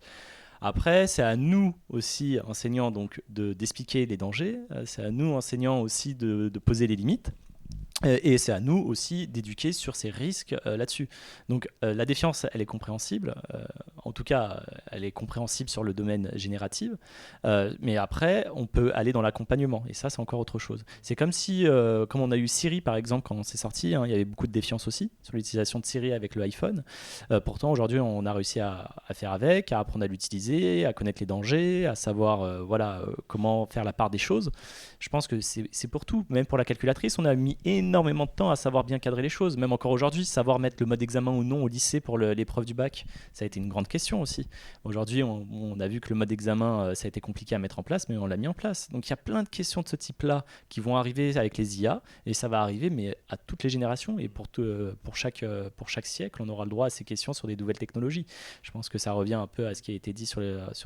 Après, c'est à nous aussi, enseignants, d'expliquer les dangers. C'est à nous, enseignants, aussi de poser les limites. Et c'est à nous aussi d'éduquer sur ces risques là-dessus. Donc la défiance, elle est compréhensible. En tout cas, elle est compréhensible sur le domaine génératif. Mais après, on peut aller dans l'accompagnement. Et ça, c'est encore autre chose. C'est comme si, comme on a eu Siri, par exemple, quand c'est sorti, il y avait beaucoup de défiance aussi sur l'utilisation de Siri avec le iPhone. Pourtant, aujourd'hui, on a réussi à faire avec, à apprendre à l'utiliser, à connaître les dangers, à savoir comment faire la part des choses. Je pense que c'est pour tout. Même pour la calculatrice, on a mis énormément de temps à savoir bien cadrer les choses. Même encore aujourd'hui, savoir mettre le mode examen ou non au lycée pour l'épreuve du bac, ça a été une grande question aussi. Aujourd'hui, on a vu que le mode examen, ça a été compliqué à mettre en place, mais on l'a mis en place. Donc il y a plein de questions de ce type-là qui vont arriver avec les IA, et ça va arriver mais à toutes les générations, et pour chaque siècle, on aura le droit à ces questions sur des nouvelles technologies. Je pense que ça revient un peu à ce qui a été dit sur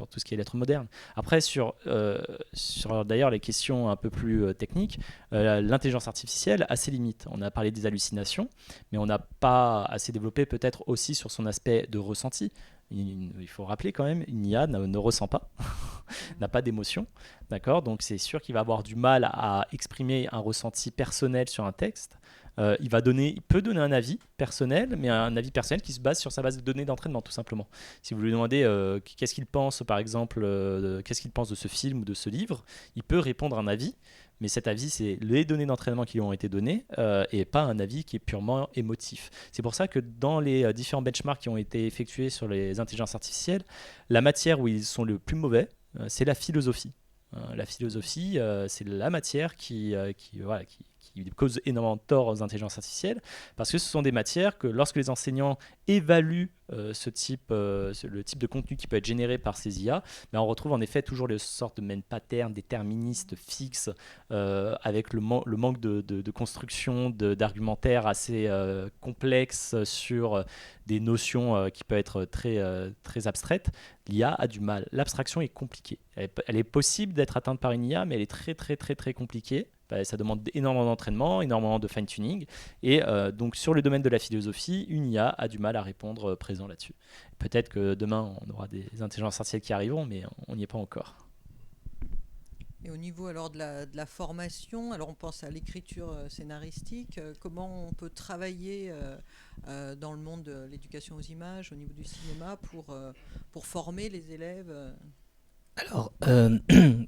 tout ce qui est lettres modernes. Après, sur d'ailleurs les questions un peu plus techniques, l'intelligence artificielle a ses limites. On a parlé des hallucinations, mais on n'a pas assez développé peut-être aussi sur son aspect de ressenti. Il faut rappeler quand même, une IA ne ressent pas, n'a pas d'émotion, d'accord ? Donc c'est sûr qu'il va avoir du mal à exprimer un ressenti personnel sur un texte. Il peut donner un avis personnel, mais un avis personnel qui se base sur sa base de données d'entraînement, tout simplement. Si vous lui demandez qu'est-ce qu'il pense, par exemple, qu'est-ce qu'il pense de ce film ou de ce livre, il peut répondre un avis, mais cet avis, c'est les données d'entraînement qui lui ont été données et pas un avis qui est purement émotif. C'est pour ça que dans les différents benchmarks qui ont été effectués sur les intelligences artificielles, la matière où ils sont le plus mauvais, c'est la philosophie. La philosophie, c'est la matière qui cause énormément de tort aux intelligences artificielles, parce que ce sont des matières que lorsque les enseignants évaluent le type de contenu qui peut être généré par ces IA, on retrouve en effet toujours les sortes de même patterns déterministes fixes, avec le manque de construction d'argumentaire assez complexe sur des notions qui peuvent être très abstraites. L'IA a du mal. L'abstraction est compliquée. Elle est possible d'être atteinte par une IA, mais elle est très très très très compliquée. Ça demande énormément d'entraînement, énormément de fine-tuning. Et donc, sur le domaine de la philosophie, une IA a du mal à répondre présent là-dessus. Peut-être que demain, on aura des intelligences artificielles qui arriveront, mais on n'y est pas encore. Et au niveau alors de la formation, alors on pense à l'écriture scénaristique, comment on peut travailler dans le monde de l'éducation aux images, au niveau du cinéma, pour former les élèves Alors,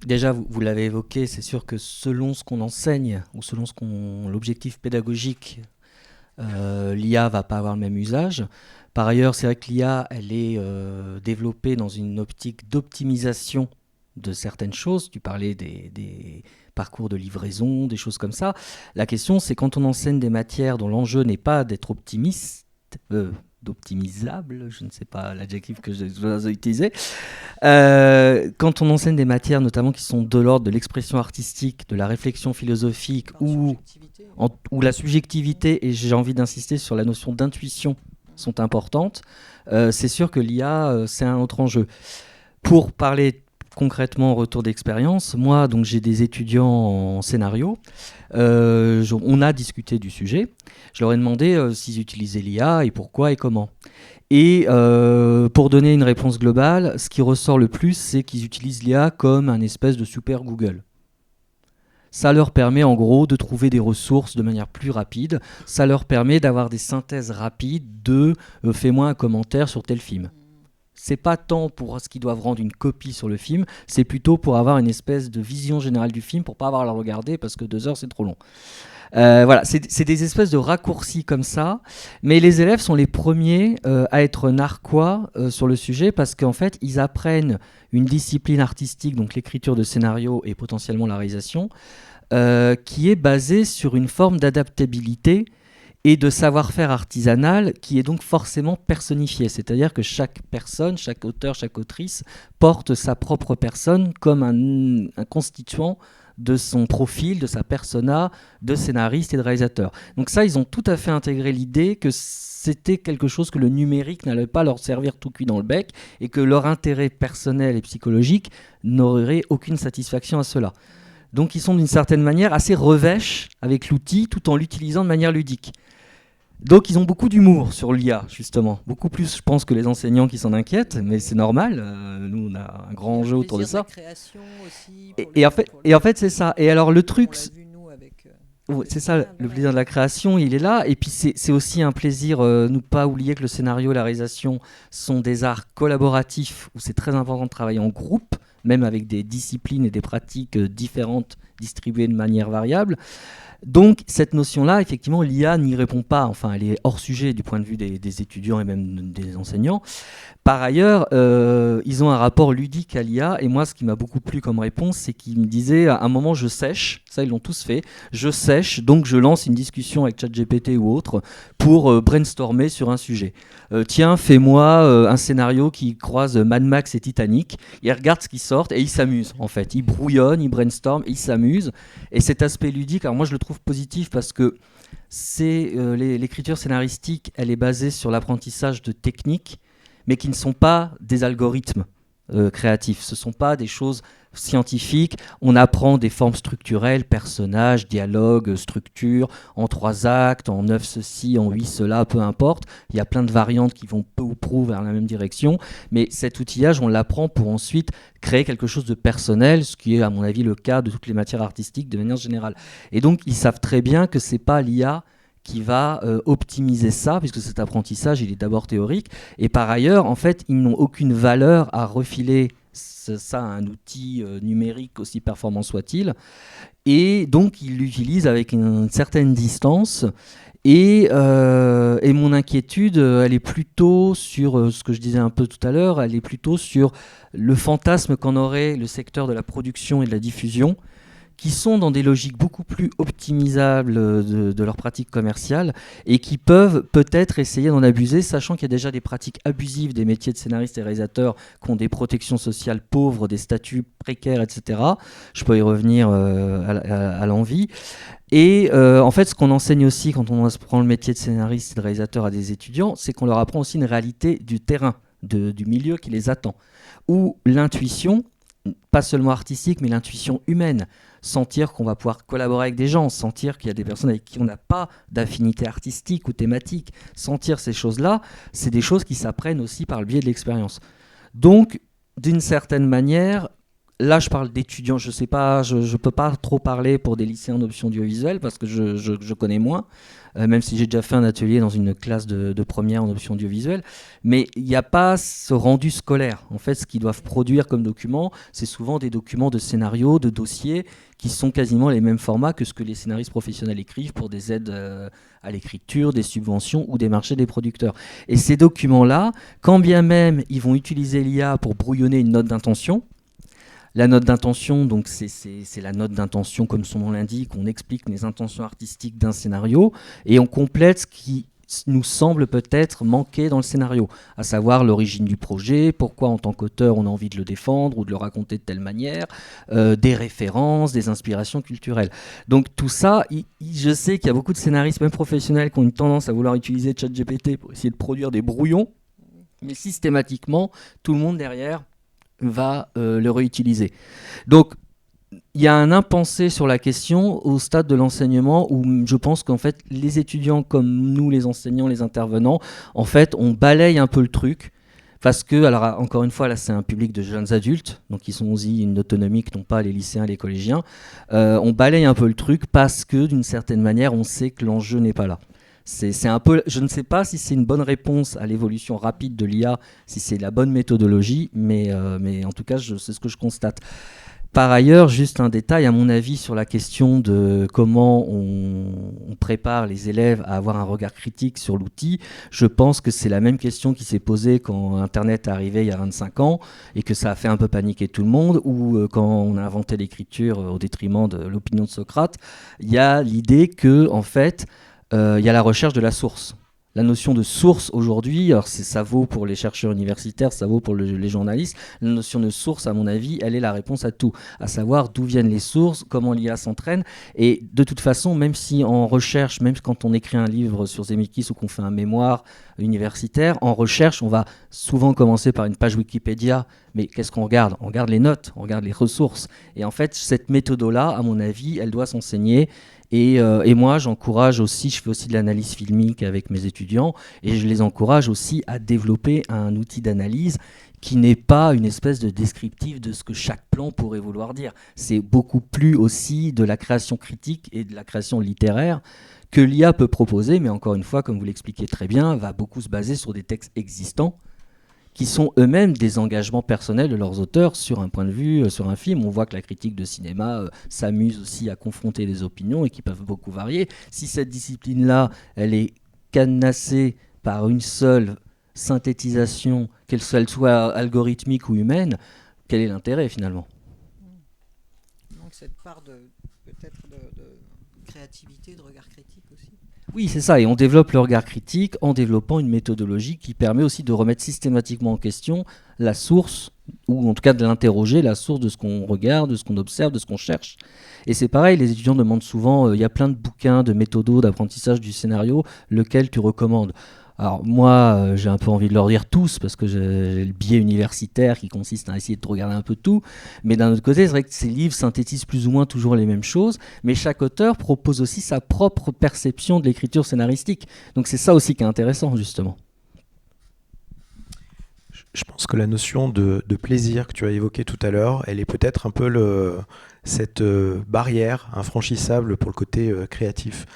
déjà, vous l'avez évoqué, c'est sûr que selon ce qu'on enseigne ou selon l'objectif pédagogique, l'IA va pas avoir le même usage. Par ailleurs, c'est vrai que l'IA, elle est développée dans une optique d'optimisation de certaines choses. Tu parlais des parcours de livraison, des choses comme ça. La question, c'est quand on enseigne des matières dont l'enjeu n'est pas d'être optimiste, d'optimisable, je ne sais pas l'adjectif que je dois utiliser. Quand on enseigne des matières notamment qui sont de l'ordre de l'expression artistique, de la réflexion philosophique ou la subjectivité, et j'ai envie d'insister sur la notion d'intuition, sont importantes, c'est sûr que l'IA, c'est un autre enjeu. Pour parler concrètement retour d'expérience, moi donc j'ai des étudiants en scénario, on a discuté du sujet, je leur ai demandé s'ils utilisaient l'IA et pourquoi et comment. Et pour donner une réponse globale, ce qui ressort le plus, c'est qu'ils utilisent l'IA comme un espèce de super Google. Ça leur permet en gros de trouver des ressources de manière plus rapide. Ça leur permet d'avoir des synthèses rapides de fais-moi un commentaire sur tel film. C'est pas tant pour ce qu'ils doivent rendre une copie sur le film, c'est plutôt pour avoir une espèce de vision générale du film pour pas avoir à le regarder parce que 2 heures c'est trop long. Voilà, c'est des espèces de raccourcis comme ça, mais les élèves sont les premiers à être narquois sur le sujet parce qu'en fait ils apprennent une discipline artistique, donc l'écriture de scénario et potentiellement la réalisation, qui est basée sur une forme d'adaptabilité et de savoir-faire artisanal qui est donc forcément personnifié. C'est-à-dire que chaque personne, chaque auteur, chaque autrice porte sa propre personne comme un constituant de son profil, de sa persona, de scénariste et de réalisateur. Donc ça, ils ont tout à fait intégré l'idée que c'était quelque chose que le numérique n'allait pas leur servir tout cuit dans le bec et que leur intérêt personnel et psychologique n'aurait aucune satisfaction à cela. Donc ils sont d'une certaine manière assez revêches avec l'outil tout en l'utilisant de manière ludique. Donc ils ont beaucoup d'humour sur l'IA, justement. Beaucoup plus, je pense, que les enseignants qui s'en inquiètent, mais c'est normal. Nous, on a un grand enjeu autour de ça. Et en fait, c'est ça. Et alors, le truc... c'est ça, le plaisir de la création, il est là. Et puis, c'est aussi un plaisir, ne pas oublier que le scénario et la réalisation sont des arts collaboratifs, où c'est très important de travailler en groupe, même avec des disciplines et des pratiques différentes, distribuées de manière variable. Donc cette notion-là, effectivement, l'IA n'y répond pas, enfin elle est hors sujet du point de vue des étudiants et même des enseignants. Par ailleurs, ils ont un rapport ludique à l'IA, et moi ce qui m'a beaucoup plu comme réponse, c'est qu'ils me disaient à un moment je sèche, ça ils l'ont tous fait, je sèche, donc je lance une discussion avec ChatGPT ou autre pour brainstormer sur un sujet. Tiens, fais-moi un scénario qui croise Mad Max et Titanic, ils regardent ce qui sort et ils s'amusent en fait, ils brouillonnent, ils brainstorment, ils s'amusent, et cet aspect ludique, alors moi je le trouve positif parce que c'est l'écriture scénaristique, elle est basée sur l'apprentissage de techniques, mais qui ne sont pas des algorithmes créatifs. Ce ne sont pas des choses scientifiques. On apprend des formes structurelles, personnages, dialogues, structures, en 3 actes, en 9 ceci, en 8 cela, peu importe. Il y a plein de variantes qui vont peu ou prou vers la même direction. Mais cet outillage, on l'apprend pour ensuite créer quelque chose de personnel, ce qui est, à mon avis, le cas de toutes les matières artistiques de manière générale. Et donc, ils savent très bien que ce n'est pas l'IA qui va optimiser ça, puisque cet apprentissage, il est d'abord théorique. Et par ailleurs, en fait, ils n'ont aucune valeur à refiler ça à un outil numérique, aussi performant soit-il. Et donc, ils l'utilisent avec une certaine distance. Et mon inquiétude, elle est plutôt sur ce que je disais un peu tout à l'heure, elle est plutôt sur le fantasme qu'en aurait le secteur de la production et de la diffusion, qui sont dans des logiques beaucoup plus optimisables de leurs pratiques commerciales et qui peuvent peut-être essayer d'en abuser, sachant qu'il y a déjà des pratiques abusives des métiers de scénaristes et réalisateurs qui ont des protections sociales pauvres, des statuts précaires, etc. Je peux y revenir à l'envie. Et en fait, ce qu'on enseigne aussi quand on prend le métier de scénariste et de réalisateur à des étudiants, c'est qu'on leur apprend aussi une réalité du terrain, du milieu qui les attend, où l'intuition, pas seulement artistique, mais l'intuition humaine, sentir qu'on va pouvoir collaborer avec des gens, sentir qu'il y a des personnes avec qui on n'a pas d'affinité artistique ou thématique, sentir ces choses-là, c'est des choses qui s'apprennent aussi par le biais de l'expérience. Donc, d'une certaine manière, là, je parle d'étudiants. Je sais pas, je peux pas trop parler pour des lycéens d'option audiovisuelle parce que je connais moins, même si j'ai déjà fait un atelier dans une classe de première en option audiovisuelle. Mais il n'y a pas ce rendu scolaire. En fait, ce qu'ils doivent produire comme documents, c'est souvent des documents de scénario, de dossiers, qui sont quasiment les mêmes formats que ce que les scénaristes professionnels écrivent pour des aides à l'écriture, des subventions ou des marchés des producteurs. Et ces documents-là, quand bien même ils vont utiliser l'IA pour brouillonner une note d'intention, la note d'intention, donc c'est la note d'intention comme son nom l'indique, on explique les intentions artistiques d'un scénario et on complète ce qui nous semble peut-être manquer dans le scénario, à savoir l'origine du projet, pourquoi en tant qu'auteur on a envie de le défendre ou de le raconter de telle manière, des références, des inspirations culturelles. Donc tout ça, je sais qu'il y a beaucoup de scénaristes, même professionnels, qui ont une tendance à vouloir utiliser ChatGPT pour essayer de produire des brouillons, mais systématiquement, tout le monde derrière va le réutiliser. Donc, il y a un impensé sur la question au stade de l'enseignement où je pense qu'en fait, les étudiants comme nous, les enseignants, les intervenants, en fait, on balaye un peu le truc parce que, alors encore une fois, là, c'est un public de jeunes adultes, donc ils sont aussi une autonomie que n'ont pas les lycéens et les collégiens. On balaye un peu le truc parce que, d'une certaine manière, on sait que l'enjeu n'est pas là. C'est un peu, je ne sais pas si c'est une bonne réponse à l'évolution rapide de l'IA, si c'est la bonne méthodologie, mais en tout cas, c'est ce que je constate. Par ailleurs, juste un détail, à mon avis, sur la question de comment on prépare les élèves à avoir un regard critique sur l'outil, je pense que c'est la même question qui s'est posée quand Internet est arrivé il y a 25 ans et que ça a fait un peu paniquer tout le monde, ou quand on a inventé l'écriture au détriment de l'opinion de Socrate. Il y a l'idée que, en fait, il y a la recherche de la source. La notion de source aujourd'hui, alors ça vaut pour les chercheurs universitaires, ça vaut pour les journalistes. La notion de source, à mon avis, elle est la réponse à tout, à savoir d'où viennent les sources, comment l'IA s'entraîne. Et de toute façon, même si en recherche, même quand on écrit un livre sur Zemeckis ou qu'on fait un mémoire universitaire, en recherche, on va souvent commencer par une page Wikipédia. Mais qu'est-ce qu'on regarde ? On regarde les notes, on regarde les ressources. Et en fait, cette méthode-là, à mon avis, elle doit s'enseigner. Et moi, j'encourage aussi, je fais aussi de l'analyse filmique avec mes étudiants, et je les encourage aussi à développer un outil d'analyse qui n'est pas une espèce de descriptif de ce que chaque plan pourrait vouloir dire. C'est beaucoup plus aussi de la création critique et de la création littéraire que l'IA peut proposer, mais encore une fois, comme vous l'expliquez très bien, va beaucoup se baser sur des textes existants, qui sont eux-mêmes des engagements personnels de leurs auteurs sur un point de vue, sur un film. On voit que la critique de cinéma s'amuse aussi à confronter les opinions et qui peuvent beaucoup varier. Si cette discipline-là, elle est cadenassée par une seule synthétisation, qu'elle soit algorithmique ou humaine, quel est l'intérêt finalement ? Donc cette part peut-être de créativité, de regard critique aussi. Oui, c'est ça, et on développe le regard critique en développant une méthodologie qui permet aussi de remettre systématiquement en question la source, ou en tout cas de l'interroger, la source de ce qu'on regarde, de ce qu'on observe, de ce qu'on cherche. Et c'est pareil, les étudiants demandent souvent, il y a plein de bouquins, de méthodos, d'apprentissage du scénario, lequel tu recommandes ? Alors moi, j'ai un peu envie de leur dire tous, parce que j'ai le biais universitaire qui consiste à essayer de regarder un peu tout. Mais d'un autre côté, c'est vrai que ces livres synthétisent plus ou moins toujours les mêmes choses, mais chaque auteur propose aussi sa propre perception de l'écriture scénaristique. Donc c'est ça aussi qui est intéressant, justement. Je pense que la notion de plaisir que tu as évoquée tout à l'heure, elle est peut-être un peu cette barrière infranchissable pour le côté créatif.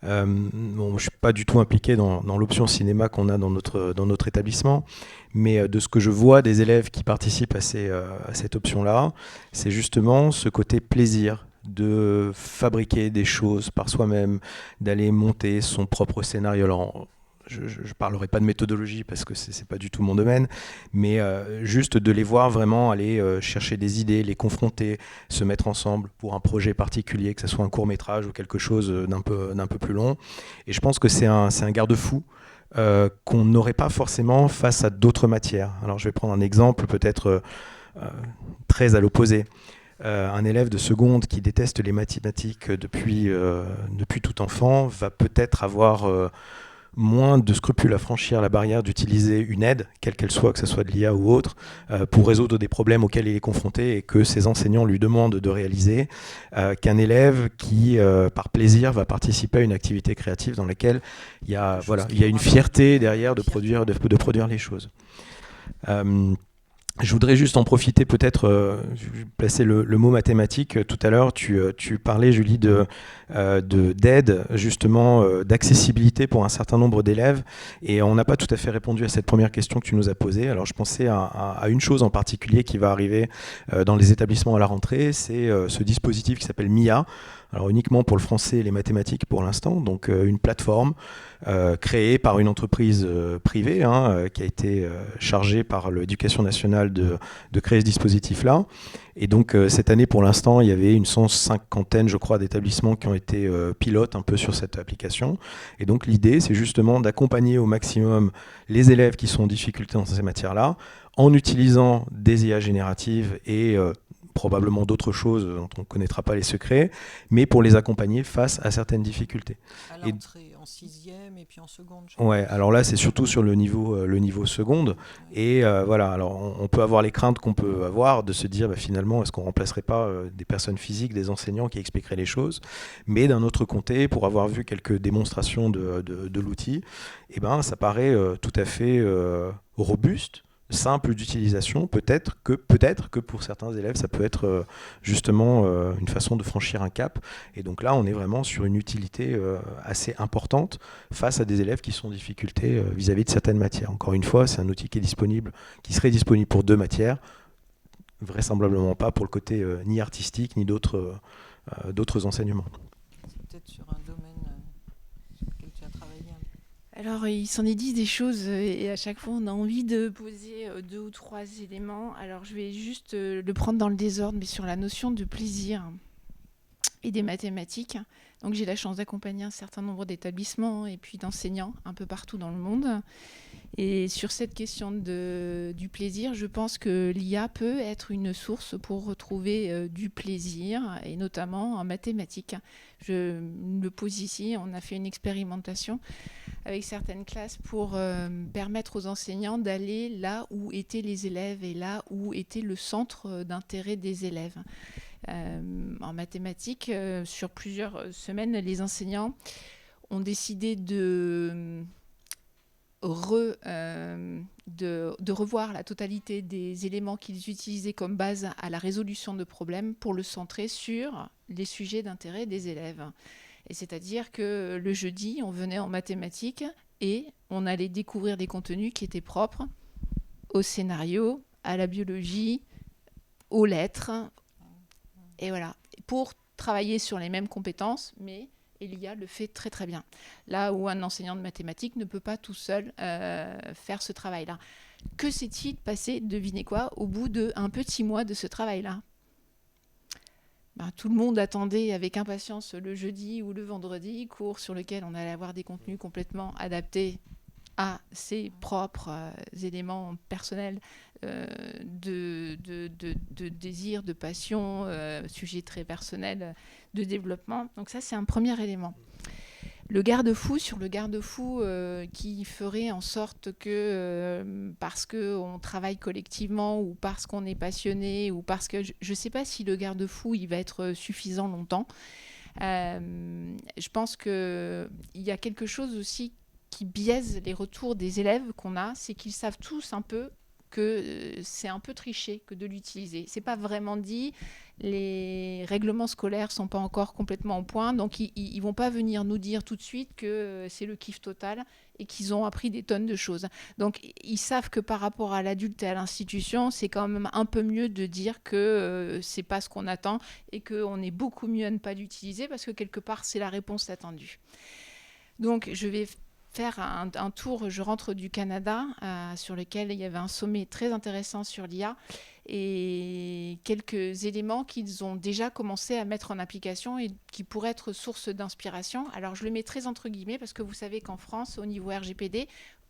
Bon, je ne suis pas du tout impliqué dans l'option cinéma qu'on a dans notre établissement, mais de ce que je vois des élèves qui participent à cette option-là, c'est justement ce côté plaisir de fabriquer des choses par soi-même, d'aller monter son propre scénario. Alors, je ne parlerai pas de méthodologie parce que ce n'est pas du tout mon domaine, mais juste de les voir vraiment aller chercher des idées, les confronter, se mettre ensemble pour un projet particulier, que ce soit un court-métrage ou quelque chose d'un peu plus long. Et je pense que c'est un garde-fou qu'on n'aurait pas forcément face à d'autres matières. Alors je vais prendre un exemple peut-être très à l'opposé. Un élève de seconde qui déteste les mathématiques depuis tout enfant va peut-être avoir moins de scrupules à franchir la barrière d'utiliser une aide, quelle qu'elle soit, que ce soit de l'IA ou autre, pour résoudre des problèmes auxquels il est confronté et que ses enseignants lui demandent de réaliser, qu'un élève qui, par plaisir, va participer à une activité créative dans laquelle il y a une fierté derrière de produire les choses. Je voudrais juste en profiter peut-être, placer le mot mathématique. Tout à l'heure, tu parlais, Julie, d'aide, justement, d'accessibilité pour un certain nombre d'élèves. Et on n'a pas tout à fait répondu à cette première question que tu nous as posée. Alors, je pensais à une chose en particulier qui va arriver dans les établissements à la rentrée, c'est ce dispositif qui s'appelle MIA. Alors, uniquement pour le français et les mathématiques pour l'instant. Donc, une plateforme créée par une entreprise privée qui a été chargée par l'Éducation nationale de créer ce dispositif-là. Et donc, cette année, pour l'instant, il y avait une 150aine, je crois, d'établissements qui ont été pilotes un peu sur cette application. Et donc, l'idée, c'est justement d'accompagner au maximum les élèves qui sont en difficulté dans ces matières-là, en utilisant des IA génératives et probablement d'autres choses dont on ne connaîtra pas les secrets, mais pour les accompagner face à certaines difficultés. À l'entrée, en 6e et puis en seconde. Ouais, alors là, c'est surtout sur le niveau seconde. Et voilà, alors on peut avoir les craintes qu'on peut avoir de se dire finalement, est-ce qu'on ne remplacerait pas des personnes physiques, des enseignants qui expliqueraient les choses. Mais d'un autre côté, pour avoir vu quelques démonstrations de l'outil, ça paraît tout à fait robuste, simple d'utilisation, peut-être que pour certains élèves, ça peut être justement une façon de franchir un cap. Et donc là, on est vraiment sur une utilité assez importante face à des élèves qui sont en difficulté vis-à-vis de certaines matières. Encore une fois, c'est un outil qui serait disponible pour 2 matières, vraisemblablement pas pour le côté ni artistique, ni d'autres enseignements. C'est peut-être sur un domaine sur lequel tu as travaillé. Alors, il s'en est dit des choses et à chaque fois, on a envie de poser 2 ou 3 éléments. Alors, je vais juste le prendre dans le désordre, mais sur la notion de plaisir et des mathématiques. Donc, j'ai la chance d'accompagner un certain nombre d'établissements et puis d'enseignants un peu partout dans le monde. Et sur cette question du plaisir, je pense que l'IA peut être une source pour retrouver du plaisir, et notamment en mathématiques. Je le pose ici, on a fait une expérimentation avec certaines classes pour permettre aux enseignants d'aller là où étaient les élèves et là où était le centre d'intérêt des élèves. En mathématiques, sur plusieurs semaines, les enseignants ont décidé de revoir la totalité des éléments qu'ils utilisaient comme base à la résolution de problèmes pour le centrer sur les sujets d'intérêt des élèves. Et c'est-à-dire que le jeudi, on venait en mathématiques et on allait découvrir des contenus qui étaient propres au scénario, à la biologie, aux lettres, et voilà, pour travailler sur les mêmes compétences, mais l'IA le fait très très bien. Là où un enseignant de mathématiques ne peut pas tout seul faire ce travail-là. Que s'est-il passé, devinez quoi, au bout d'un petit mois de ce travail-là ? Tout le monde attendait avec impatience le jeudi ou le vendredi, cours sur lequel on allait avoir des contenus complètement adaptés à ses propres éléments personnels de désir, de passion, sujet très personnel de développement. Donc ça, c'est un premier élément. Le garde-fou, sur le garde-fou qui ferait en sorte que parce qu'on travaille collectivement ou parce qu'on est passionné ou parce que... Je ne sais pas si le garde-fou il va être suffisant longtemps. Je pense qu'il y a quelque chose aussi qui biaise les retours des élèves qu'on a, c'est qu'ils savent tous un peu que c'est un peu triché que de l'utiliser. C'est pas vraiment dit, les règlements scolaires sont pas encore complètement au point, donc ils vont pas venir nous dire tout de suite que c'est le kiff total et qu'ils ont appris des tonnes de choses. Donc ils savent que par rapport à l'adulte et à l'institution, c'est quand même un peu mieux de dire que c'est pas ce qu'on attend et qu'on est beaucoup mieux à ne pas l'utiliser parce que quelque part c'est la réponse attendue. Donc je vais faire un tour, je rentre du Canada, sur lequel il y avait un sommet très intéressant sur l'IA et quelques éléments qu'ils ont déjà commencé à mettre en application et qui pourraient être source d'inspiration. Alors je le mets très entre guillemets parce que vous savez qu'en France, au niveau RGPD,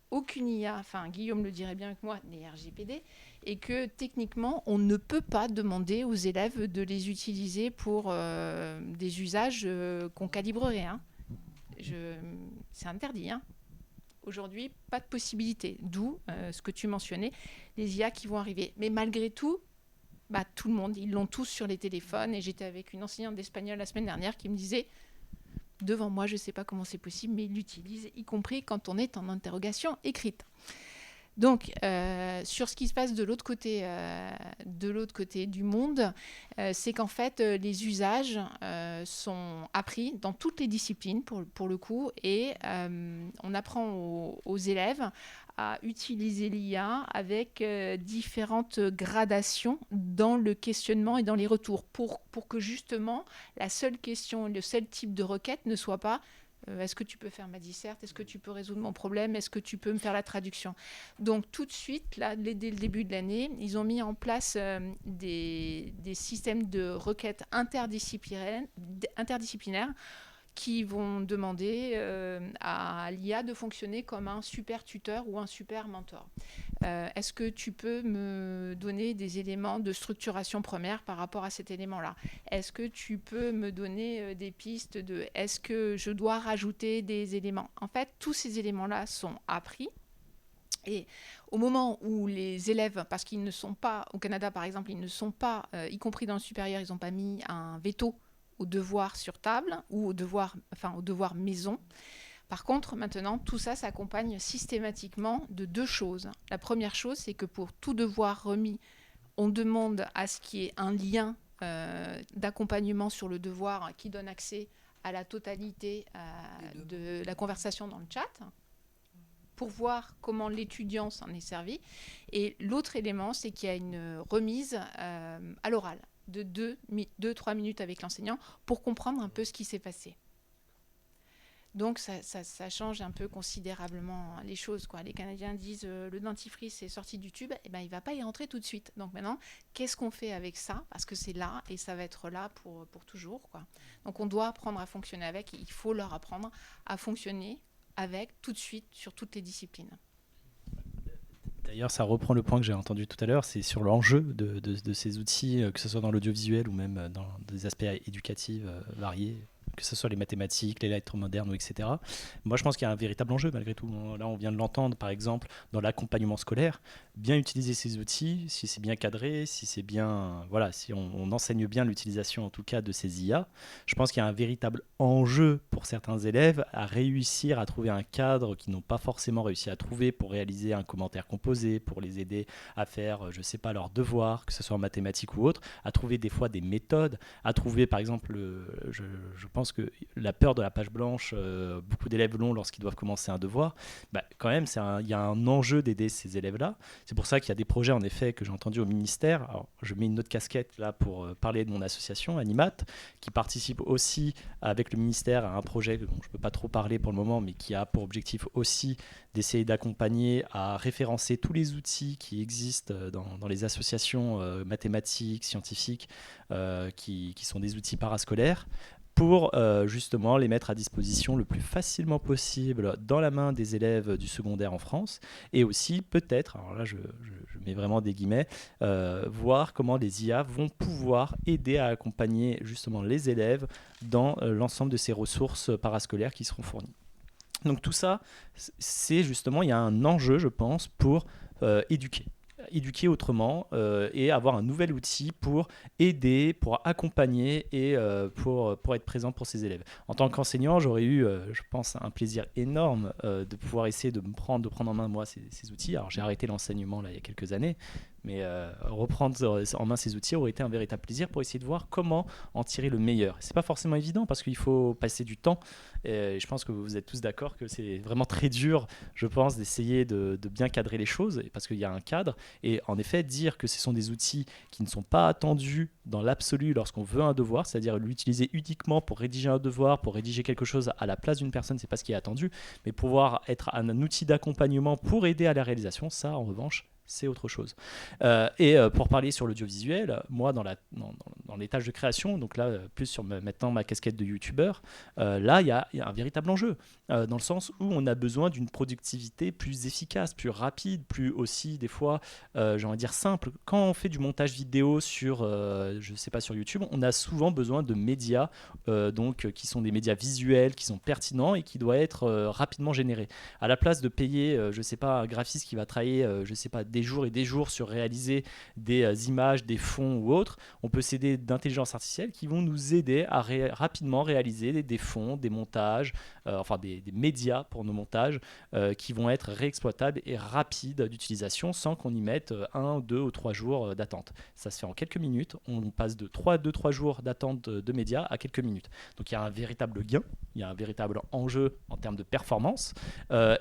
aucune IA, enfin Guillaume le dirait bien avec moi, n'est RGPD, et que techniquement, on ne peut pas demander aux élèves de les utiliser pour des usages qu'on calibrerait. C'est interdit. Aujourd'hui, pas de possibilité. D'où ce que tu mentionnais, les IA qui vont arriver. Mais malgré tout, tout le monde, ils l'ont tous sur les téléphones. Et j'étais avec une enseignante d'espagnol la semaine dernière qui me disait, devant moi, je ne sais pas comment c'est possible, mais ils l'utilisent, y compris quand on est en interrogation écrite. Donc, sur ce qui se passe de l'autre côté du monde, c'est qu'en fait, les usages sont appris dans toutes les disciplines, pour le coup, et on apprend aux élèves à utiliser l'IA avec différentes gradations dans le questionnement et dans les retours, pour que justement, la seule question, le seul type de requête ne soit pas est-ce que tu peux faire ma disserte? Est-ce que tu peux résoudre mon problème? Est-ce que tu peux me faire la traduction? Donc tout de suite, là, dès le début de l'année, ils ont mis en place des systèmes de requêtes interdisciplinaires qui vont demander à l'IA de fonctionner comme un super tuteur ou un super mentor. Est-ce que tu peux me donner des éléments de structuration première par rapport à cet élément-là? Est-ce que tu peux me donner des pistes de est-ce que je dois rajouter des éléments? En fait, tous ces éléments-là sont appris. Et au moment où les élèves, parce qu'ils ne sont pas, au Canada par exemple, ils ne sont pas, y compris dans le supérieur, ils n'ont pas mis un veto au devoir sur table ou au devoir maison. Par contre, maintenant, tout ça s'accompagne systématiquement de 2 choses. La première chose, c'est que pour tout devoir remis, on demande à ce qu'il y ait un lien d'accompagnement sur le devoir qui donne accès à la totalité de la conversation dans le chat pour voir comment l'étudiant s'en est servi. Et l'autre élément, c'est qu'il y a une remise à l'oral de 2-3 minutes avec l'enseignant pour comprendre un peu ce qui s'est passé. Donc ça change un peu considérablement les choses, quoi. Les Canadiens disent le dentifrice est sorti du tube, et ben il va pas y rentrer tout de suite. Donc maintenant, qu'est-ce qu'on fait avec ça? Parce que c'est là et ça va être là pour toujours, quoi. Donc on doit apprendre à fonctionner avec, et il faut leur apprendre à fonctionner avec tout de suite sur toutes les disciplines. D'ailleurs, ça reprend le point que j'ai entendu tout à l'heure, c'est sur l'enjeu de ces outils, que ce soit dans l'audiovisuel ou même dans des aspects éducatifs variés, que ce soit les mathématiques, l'électromodernes, etc. Moi, je pense qu'il y a un véritable enjeu malgré tout. Là, on vient de l'entendre, par exemple, dans l'accompagnement scolaire. Bien utiliser ces outils, si c'est bien cadré, si c'est bien, voilà, si on enseigne bien l'utilisation, en tout cas, de ces IA, je pense qu'il y a un véritable enjeu pour certains élèves à réussir à trouver un cadre qu'ils n'ont pas forcément réussi à trouver pour réaliser un commentaire composé, pour les aider à faire, je sais pas, leurs devoirs, que ce soit en mathématiques ou autre, à trouver des fois des méthodes, à trouver, par exemple, je pense que la peur de la page blanche, beaucoup d'élèves l'ont lorsqu'ils doivent commencer un devoir, quand même, il y a un enjeu d'aider ces élèves-là. C'est pour ça qu'il y a des projets, en effet, que j'ai entendus au ministère. Alors, je mets une autre casquette là pour parler de mon association, Animat, qui participe aussi avec le ministère à un projet dont je ne peux pas trop parler pour le moment, mais qui a pour objectif aussi d'essayer d'accompagner à référencer tous les outils qui existent dans les associations mathématiques, scientifiques, qui sont des outils parascolaires, pour justement les mettre à disposition le plus facilement possible dans la main des élèves du secondaire en France, et aussi peut-être, alors là je mets vraiment des guillemets, voir comment les IA vont pouvoir aider à accompagner justement les élèves dans l'ensemble de ces ressources parascolaires qui seront fournies. Donc tout ça, c'est justement, il y a un enjeu, je pense, pour éduquer autrement et avoir un nouvel outil pour aider, pour accompagner et pour être présent pour ses élèves. En tant qu'enseignant, j'aurais eu, je pense, un plaisir énorme de pouvoir essayer de prendre en main, moi, ces outils. Alors j'ai arrêté l'enseignement là, il y a quelques années, mais reprendre en main ces outils aurait été un véritable plaisir pour essayer de voir comment en tirer le meilleur. C'est pas forcément évident parce qu'il faut passer du temps, et je pense que vous êtes tous d'accord que c'est vraiment très dur, je pense, d'essayer de bien cadrer les choses, parce qu'il y a un cadre, et en effet dire que ce sont des outils qui ne sont pas attendus dans l'absolu lorsqu'on veut un devoir, c'est-à-dire l'utiliser uniquement pour rédiger un devoir, pour rédiger quelque chose à la place d'une personne, c'est pas ce qui est attendu, mais pouvoir être un outil d'accompagnement pour aider à la réalisation, ça en revanche c'est autre chose. Et pour parler sur l'audiovisuel, moi dans les tâches de création, donc là plus sur maintenant ma casquette de youtubeur, là il y a un véritable enjeu, dans le sens où on a besoin d'une productivité plus efficace, plus rapide, plus aussi des fois, j'ai envie de dire simple. Quand on fait du montage vidéo sur, je sais pas, sur YouTube, on a souvent besoin de médias, donc qui sont des médias visuels, qui sont pertinents et qui doivent être rapidement générés. À la place de payer, je sais pas, un graphiste qui va travailler, je sais pas, des des jours et des jours sur réaliser des images, des fonds ou autres, on peut s'aider d'intelligence artificielle qui vont nous aider à rapidement réaliser des fonds, des montages, des médias pour nos montages qui vont être réexploitables et rapides d'utilisation sans qu'on y mette 1, 2 ou 3 jours d'attente. Ça se fait en quelques minutes. On passe de 2-3 jours d'attente de médias à quelques minutes. Donc il y a un véritable gain, il y a un véritable enjeu en termes de performance.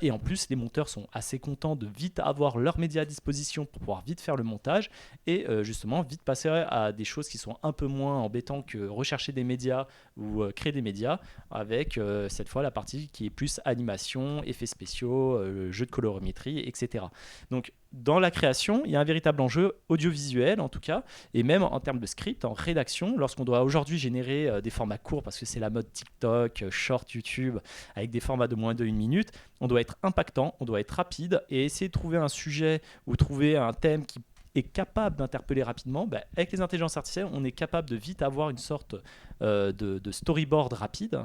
Et en plus, les monteurs sont assez contents de vite avoir leurs médias à disposition pour pouvoir vite faire le montage et justement vite passer à des choses qui sont un peu moins embêtantes que rechercher des médias ou créer des médias avec cette fois la partie qui est plus animation, effets spéciaux, jeu de colorimétrie, etc. Donc dans la création, il y a un véritable enjeu audiovisuel en tout cas, et même en termes de script, en rédaction, lorsqu'on doit aujourd'hui générer des formats courts parce que c'est la mode TikTok, Short, YouTube, avec des formats de moins de 1 minute, on doit être impactant, on doit être rapide et essayer de trouver un sujet ou trouver un thème qui est capable d'interpeller rapidement. Avec les intelligences artificielles, on est capable de vite avoir une sorte de storyboard rapide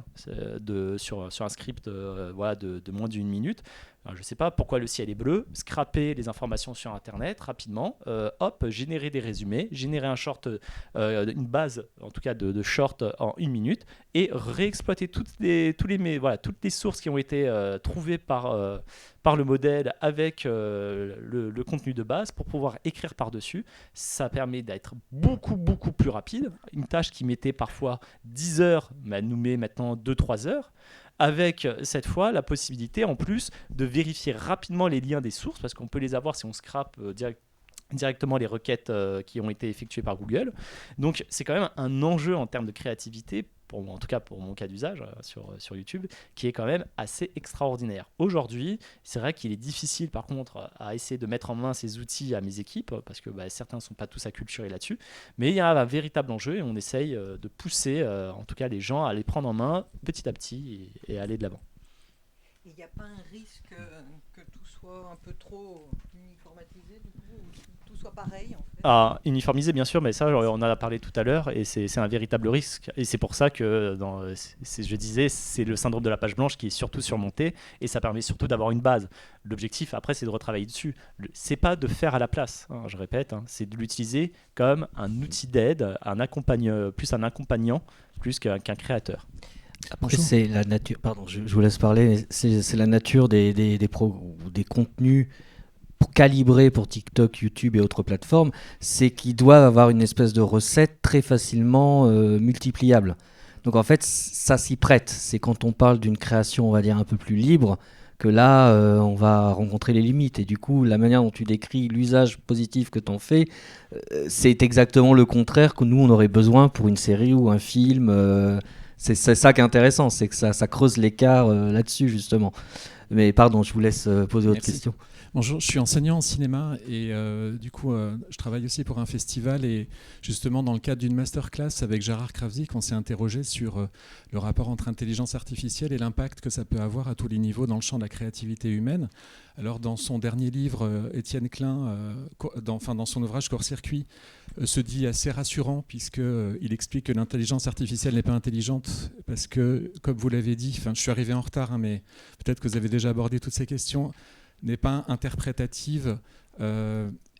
sur un script de moins d'1 minute. Alors, je ne sais pas pourquoi le ciel est bleu, scraper les informations sur Internet rapidement, générer des résumés, générer un short, une base en tout cas de short en 1 minute et réexploiter toutes les sources qui ont été trouvées par le modèle avec le contenu de base pour pouvoir écrire par-dessus. Ça permet d'être beaucoup, beaucoup plus rapide. Une tâche qui mettait parfois 10 heures, nous met maintenant 2-3 heures. Avec cette fois la possibilité en plus de vérifier rapidement les liens des sources parce qu'on peut les avoir si on scrape directement les requêtes qui ont été effectuées par Google. Donc c'est quand même un enjeu en termes de créativité, en tout cas pour mon cas d'usage sur YouTube, qui est quand même assez extraordinaire. Aujourd'hui, c'est vrai qu'il est difficile par contre à essayer de mettre en main ces outils à mes équipes, parce que certains ne sont pas tous acculturés là-dessus, mais il y a un véritable enjeu et on essaye de pousser en tout cas les gens à les prendre en main petit à petit et aller de l'avant. Il n'y a pas un risque que tout soit un peu trop uniformatisé, du coup, ou que tout soit pareil en fait. Uniformisé bien sûr, mais ça on en a parlé tout à l'heure et c'est un véritable risque. Et c'est pour ça que, je disais, c'est le syndrome de la page blanche qui est surtout surmonté et ça permet surtout d'avoir une base. L'objectif après c'est de retravailler dessus. C'est pas de faire à la place, je répète, c'est de l'utiliser comme un outil d'aide, plus un accompagnant plus qu'un créateur. Après, c'est la nature. Pardon, je vous laisse parler. Mais c'est la nature des contenus calibrés pour TikTok, YouTube et autres plateformes. C'est qu'ils doivent avoir une espèce de recette très facilement multipliable. Donc en fait, ça s'y prête. C'est quand on parle d'une création, on va dire, un peu plus libre, que là, on va rencontrer les limites. Et du coup, la manière dont tu décris l'usage positif que tu en fais, c'est exactement le contraire que nous, on aurait besoin pour une série ou un film. C'est ça qui est intéressant, c'est que ça creuse l'écart là-dessus, justement. Mais pardon, je vous laisse poser autre question. Bonjour, je suis enseignant en cinéma et du coup, je travaille aussi pour un festival et justement, dans le cadre d'une masterclass avec Gérard Kravzik, on s'est interrogé sur le rapport entre intelligence artificielle et l'impact que ça peut avoir à tous les niveaux dans le champ de la créativité humaine. Alors, dans son dernier livre, Étienne Klein, dans son ouvrage Court-circuit, se dit assez rassurant puisqu'il explique que l'intelligence artificielle n'est pas intelligente parce que, comme vous l'avez dit, je suis arrivé en retard, mais peut-être que vous avez déjà abordé toutes ces questions, n'est pas interprétative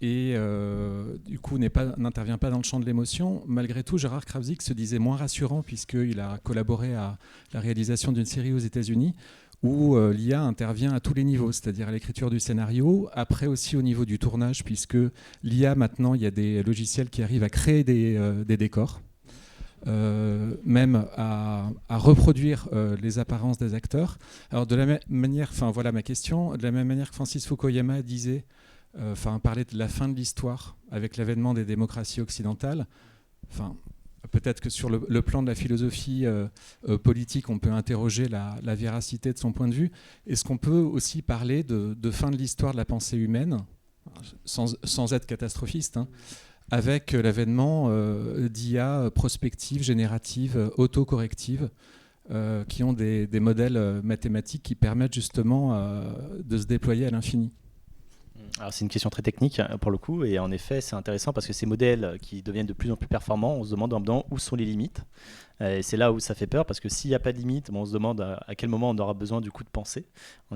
et du coup n'intervient pas dans le champ de l'émotion. Malgré tout, Gérard Kravzik se disait moins rassurant puisqu'il a collaboré à la réalisation d'une série aux États-Unis où l'IA intervient à tous les niveaux, c'est-à-dire à l'écriture du scénario, après aussi au niveau du tournage, puisque l'IA, maintenant, il y a des logiciels qui arrivent à créer des décors, même à reproduire les apparences des acteurs. Alors de la même manière, voilà ma question, de la même manière que Francis Fukuyama disait, parlait de la fin de l'histoire avec l'avènement des démocraties occidentales, peut-être que sur le plan de la philosophie politique, on peut interroger la véracité de son point de vue. Est-ce qu'on peut aussi parler de fin de l'histoire de la pensée humaine, sans être catastrophiste, avec l'avènement d'IA prospectives, génératives, autocorrectives, qui ont des modèles mathématiques qui permettent justement de se déployer à l'infini? Alors c'est une question très technique pour le coup, et en effet c'est intéressant parce que ces modèles qui deviennent de plus en plus performants, on se demande en même temps où sont les limites. Et c'est là où ça fait peur, parce que s'il n'y a pas de limite, on se demande à quel moment on aura besoin du coup de penser.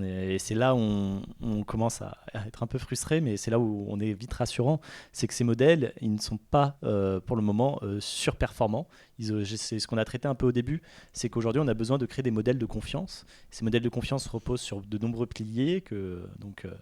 Et c'est là où on commence à être un peu frustré, mais c'est là où on est vite rassurant. C'est que ces modèles, ils ne sont pas pour le moment surperformants. C'est ce qu'on a traité un peu au début, c'est qu'aujourd'hui on a besoin de créer des modèles de confiance. Ces modèles de confiance reposent sur de nombreux piliers que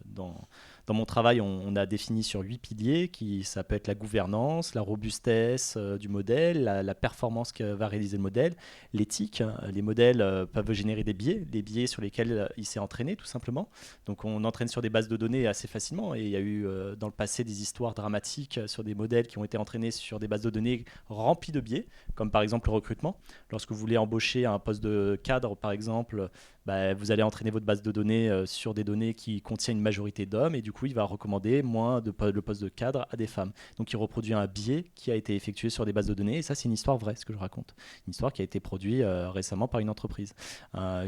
dans mon travail, on a défini sur 8 piliers, ça peut être la gouvernance, la robustesse du modèle, la performance que va réaliser le modèle, l'éthique. Les modèles peuvent générer des biais sur lesquels il s'est entraîné tout simplement. Donc on entraîne sur des bases de données assez facilement, et il y a eu dans le passé des histoires dramatiques sur des modèles qui ont été entraînés sur des bases de données remplies de biais, comme par exemple le recrutement. Lorsque vous voulez embaucher un poste de cadre par exemple, vous allez entraîner votre base de données sur des données qui contiennent une majorité d'hommes, et du coup il va recommander moins le poste de cadre à des femmes. Donc il reproduit un biais qui a été effectué sur des bases de données, et ça c'est une histoire vraie, ce que je raconte. Une histoire qui a été produite récemment par une entreprise.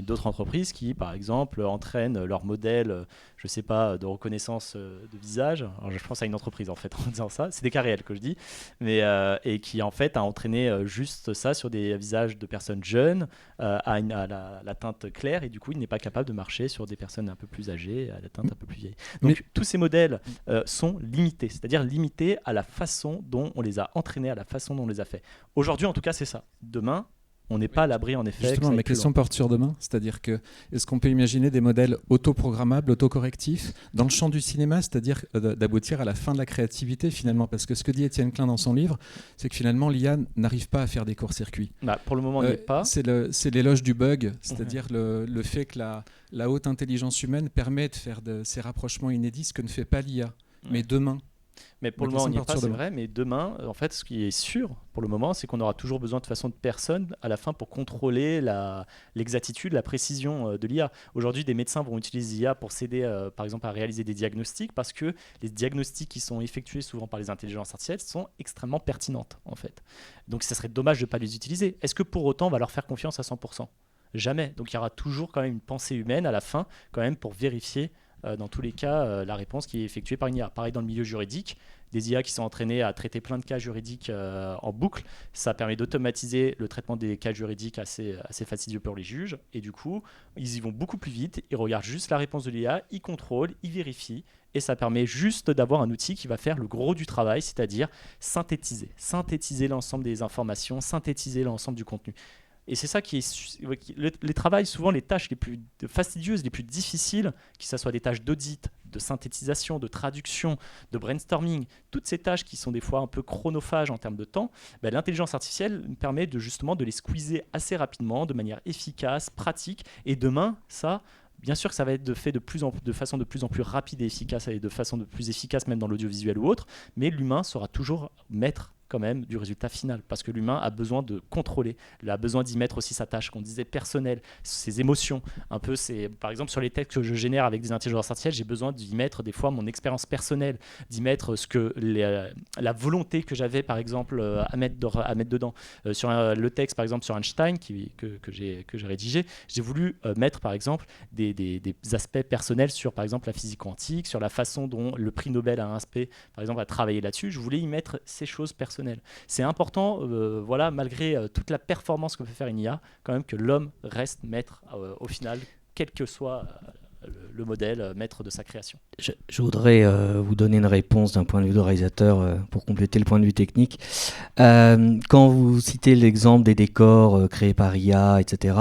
D'autres entreprises qui par exemple entraînent leur modèle, je sais pas, de reconnaissance de visage. Alors, je pense à une entreprise en fait en disant ça, c'est des cas réels que je dis, mais, et qui en fait a entraîné juste ça sur des visages de personnes jeunes à la teinte claire, et du coup il n'est pas capable de marcher sur des personnes un peu plus âgées à la teinte un peu plus vieille. Donc tous ces modèles sont limités, c'est-à-dire limités à la façon dont on les a entraînés, à la façon dont on les a fait. Aujourd'hui en tout cas c'est ça. Demain on n'est pas à l'abri en effet. Justement, ma question porte sur demain, c'est-à-dire que est-ce qu'on peut imaginer des modèles autoprogrammables, autocorrectifs dans le champ du cinéma, c'est-à-dire d'aboutir à la fin de la créativité finalement, parce que ce que dit Étienne Klein dans son livre, c'est que finalement l'IA n'arrive pas à faire des courts-circuits. Pour le moment, on n'y est pas. C'est l'éloge du bug, c'est-à-dire le fait que la haute intelligence humaine permet de faire ces rapprochements inédits, ce que ne fait pas l'IA. Mais demain. Mais pour le moment, on n'y est pas, c'est vrai. Mais demain, en fait, ce qui est sûr pour le moment, c'est qu'on aura toujours besoin de façon de personnes à la fin pour contrôler l'exactitude, la précision de l'IA. Aujourd'hui, des médecins vont utiliser l'IA pour s'aider, par exemple, à réaliser des diagnostics, parce que les diagnostics qui sont effectués souvent par les intelligences artificielles sont extrêmement pertinentes, en fait. Donc, ça serait dommage de ne pas les utiliser. Est-ce que pour autant, on va leur faire confiance à 100% ? Jamais. Donc, il y aura toujours quand même une pensée humaine à la fin, quand même, pour vérifier dans tous les cas la réponse qui est effectuée par une IA. Pareil dans le milieu juridique, des IA qui sont entraînées à traiter plein de cas juridiques en boucle, ça permet d'automatiser le traitement des cas juridiques assez fastidieux pour les juges, et du coup ils y vont beaucoup plus vite, ils regardent juste la réponse de l'IA, ils contrôlent, ils vérifient, et ça permet juste d'avoir un outil qui va faire le gros du travail, c'est-à-dire synthétiser l'ensemble des informations, synthétiser l'ensemble du contenu. Et c'est ça qui est les travails, souvent les tâches les plus fastidieuses, les plus difficiles, que ce soit des tâches d'audit, de synthétisation, de traduction, de brainstorming, toutes ces tâches qui sont des fois un peu chronophages en termes de temps, l'intelligence artificielle permet justement de les squeezer assez rapidement, de manière efficace, pratique. Et demain, ça, bien sûr que ça va être fait de façon de plus en plus rapide et efficace, et de façon de plus efficace même dans l'audiovisuel ou autre, mais l'humain sera toujours maître quand même du résultat final, parce que l'humain a besoin de contrôler, il a besoin d'y mettre aussi sa tâche, qu'on disait personnelle, ses émotions, un peu, par exemple sur les textes que je génère avec des intelligences artificielles, j'ai besoin d'y mettre des fois mon expérience personnelle, d'y mettre la volonté que j'avais par exemple à mettre dedans. Sur le texte par exemple sur Einstein que j'ai rédigé, j'ai voulu mettre par exemple des aspects personnels sur par exemple la physique quantique, sur la façon dont le prix Nobel par exemple a travaillé là-dessus, je voulais y mettre ces choses personnelles. C'est important, malgré toute la performance que peut faire une IA, quand même que l'homme reste maître au final, quel que soit le modèle, maître de sa création. Je voudrais vous donner une réponse d'un point de vue de réalisateur pour compléter le point de vue technique. Quand vous citez l'exemple des décors créés par IA, etc.,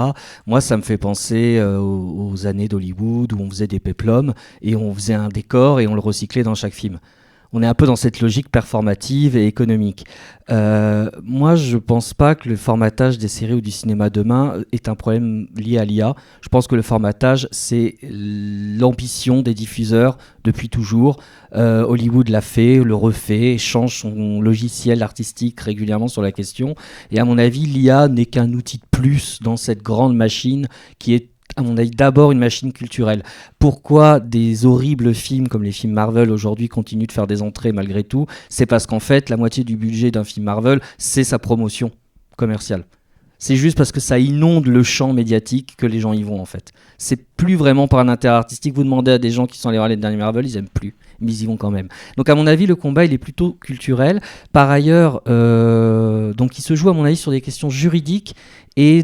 moi ça me fait penser aux années d'Hollywood où on faisait des péplums et on faisait un décor et on le recyclait dans chaque film. On est un peu dans cette logique performative et économique. Moi, je ne pense pas que le formatage des séries ou du cinéma demain est un problème lié à l'IA. Je pense que le formatage, c'est l'ambition des diffuseurs depuis toujours. Hollywood l'a fait, le refait, change son logiciel artistique régulièrement sur la question. Et à mon avis, l'IA n'est qu'un outil de plus dans cette grande machine qui est, à mon avis, d'abord une machine culturelle. Pourquoi des horribles films comme les films Marvel aujourd'hui continuent de faire des entrées malgré tout ? C'est parce qu'en fait, la moitié du budget d'un film Marvel, c'est sa promotion commerciale. C'est juste parce que ça inonde le champ médiatique que les gens y vont en fait. C'est plus vraiment par un intérêt artistique. Vous demandez à des gens qui sont allés voir les derniers Marvel, ils aiment plus, mais ils y vont quand même. Donc à mon avis, le combat il est plutôt culturel. Par ailleurs, donc il se joue à mon avis sur des questions juridiques et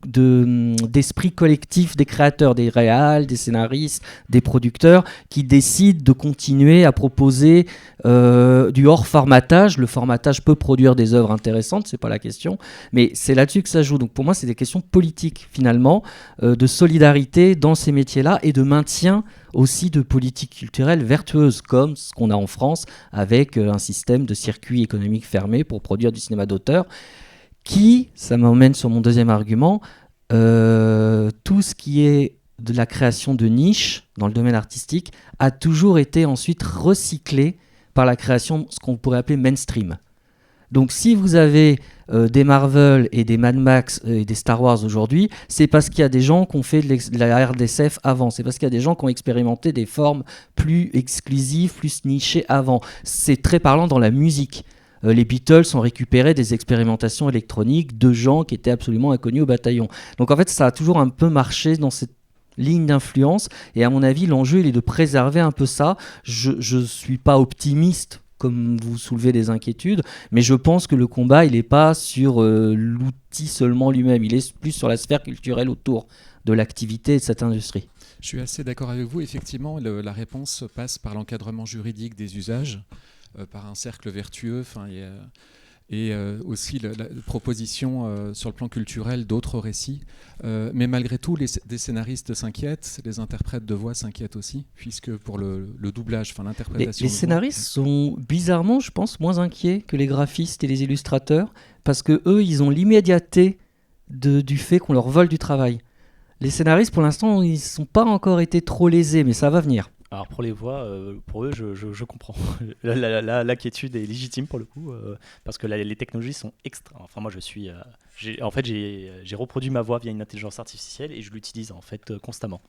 d'esprit collectif des créateurs, des réals, des scénaristes, des producteurs qui décident de continuer à proposer du hors-formatage. Le formatage peut produire des œuvres intéressantes, c'est pas la question, mais c'est là-dessus que ça joue. Donc pour moi, c'est des questions politiques finalement, de solidarité dans ces métiers-là et de maintien aussi de politiques culturelles vertueuses, comme ce qu'on a en France avec un système de circuit économique fermé pour produire du cinéma d'auteur. Ça m'emmène sur mon deuxième argument, tout ce qui est de la création de niches dans le domaine artistique a toujours été ensuite recyclé par la création de ce qu'on pourrait appeler mainstream. Donc si vous avez des Marvel et des Mad Max et des Star Wars aujourd'hui, c'est parce qu'il y a des gens qui ont fait de la RDSF avant, c'est parce qu'il y a des gens qui ont expérimenté des formes plus exclusives, plus nichées avant. C'est très parlant dans la musique. Les Beatles ont récupéré des expérimentations électroniques de gens qui étaient absolument inconnus au bataillon. Donc en fait, ça a toujours un peu marché dans cette ligne d'influence. Et à mon avis, l'enjeu, il est de préserver un peu ça. Je ne suis pas optimiste, comme vous soulevez des inquiétudes, mais je pense que le combat, il n'est pas sur l'outil seulement lui-même. Il est plus sur la sphère culturelle autour de l'activité de cette industrie. Je suis assez d'accord avec vous. Effectivement, la réponse passe par l'encadrement juridique des usages, par un cercle vertueux, et aussi la proposition sur le plan culturel d'autres récits. Mais malgré tout, des scénaristes s'inquiètent, les interprètes de voix s'inquiètent aussi, puisque pour le doublage, l'interprétation... Les scénaristes sont bizarrement, je pense, moins inquiets que les graphistes et les illustrateurs, parce qu'eux, ils ont l'immédiateté du fait qu'on leur vole du travail. Les scénaristes, pour l'instant, ils ne sont pas encore été trop lésés, mais ça va venir. Alors pour les voix, pour eux, je comprends. L'inquiétude est légitime pour le coup, parce que les technologies sont extra. Enfin moi j'ai reproduit ma voix via une intelligence artificielle et je l'utilise en fait constamment.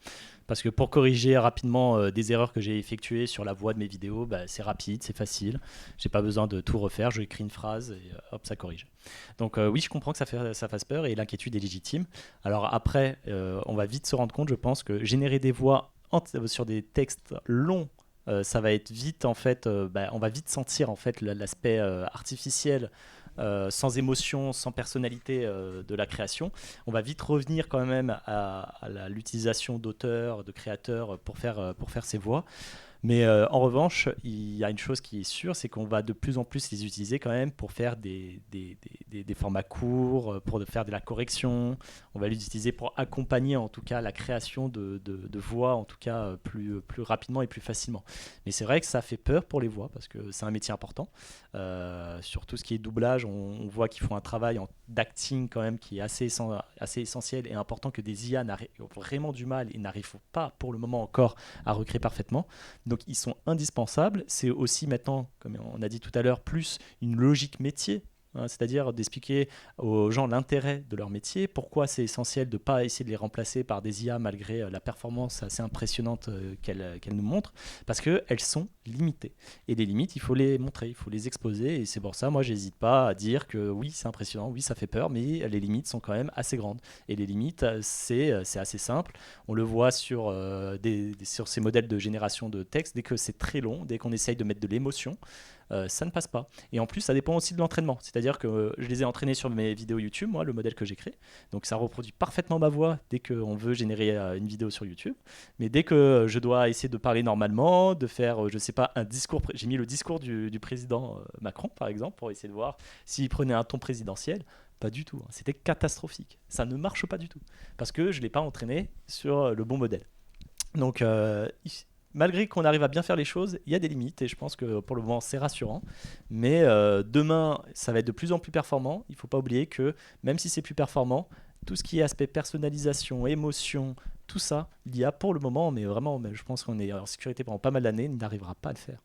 Parce que pour corriger rapidement des erreurs que j'ai effectuées sur la voix de mes vidéos, c'est rapide, c'est facile. J'ai pas besoin de tout refaire, je écris une phrase et hop, ça corrige. Donc oui, je comprends que ça fasse peur et l'inquiétude est légitime. Alors après, on va vite se rendre compte, je pense, que générer des voix sur des textes longs, ça va être vite en fait, on va vite sentir en fait l'aspect artificiel, sans émotion, sans personnalité de la création. On va vite revenir quand même à l'utilisation d'auteurs, de créateurs pour faire ces voix. Mais en revanche, il y a une chose qui est sûre, c'est qu'on va de plus en plus les utiliser quand même pour faire des formats courts, pour faire de la correction. On va les utiliser pour accompagner en tout cas la création de voix, en tout cas plus rapidement et plus facilement. Mais c'est vrai que ça fait peur pour les voix parce que c'est un métier important. Sur tout ce qui est doublage, on voit qu'ils font un travail d'acting quand même qui est assez essentiel et important, que des IA ont vraiment du mal et n'arrivent pas pour le moment encore à recréer parfaitement. Donc ils sont indispensables. C'est aussi maintenant, comme on a dit tout à l'heure, plus une logique métier, c'est-à-dire d'expliquer aux gens l'intérêt de leur métier, pourquoi c'est essentiel de ne pas essayer de les remplacer par des IA malgré la performance assez impressionnante qu'elles nous montrent, parce qu'elles sont limitées. Et les limites, il faut les montrer, il faut les exposer, et c'est pour ça, moi, j'hésite pas à dire que oui, c'est impressionnant, oui, ça fait peur, mais les limites sont quand même assez grandes. Et les limites, c'est assez simple. On le voit sur ces modèles de génération de texte, dès que c'est très long, dès qu'on essaye de mettre de l'émotion, ça ne passe pas. Et en plus, ça dépend aussi de l'entraînement. C'est-à-dire que je les ai entraînés sur mes vidéos YouTube, moi, le modèle que j'ai créé. Donc ça reproduit parfaitement ma voix dès qu'on veut générer une vidéo sur YouTube. Mais dès que je dois essayer de parler normalement, de faire, je sais pas, un discours... J'ai mis le discours du président Macron, par exemple, pour essayer de voir s'il prenait un ton présidentiel. Pas du tout. C'était catastrophique. Ça ne marche pas du tout. Parce que je ne l'ai pas entraîné sur le bon modèle. Donc... malgré qu'on arrive à bien faire les choses, il y a des limites et je pense que pour le moment c'est rassurant. Mais demain, ça va être de plus en plus performant. Il ne faut pas oublier que même si c'est plus performant, tout ce qui est aspect personnalisation, émotion, tout ça, l'IA pour le moment, mais vraiment, je pense qu'on est en sécurité pendant pas mal d'années, n'arrivera pas à le faire.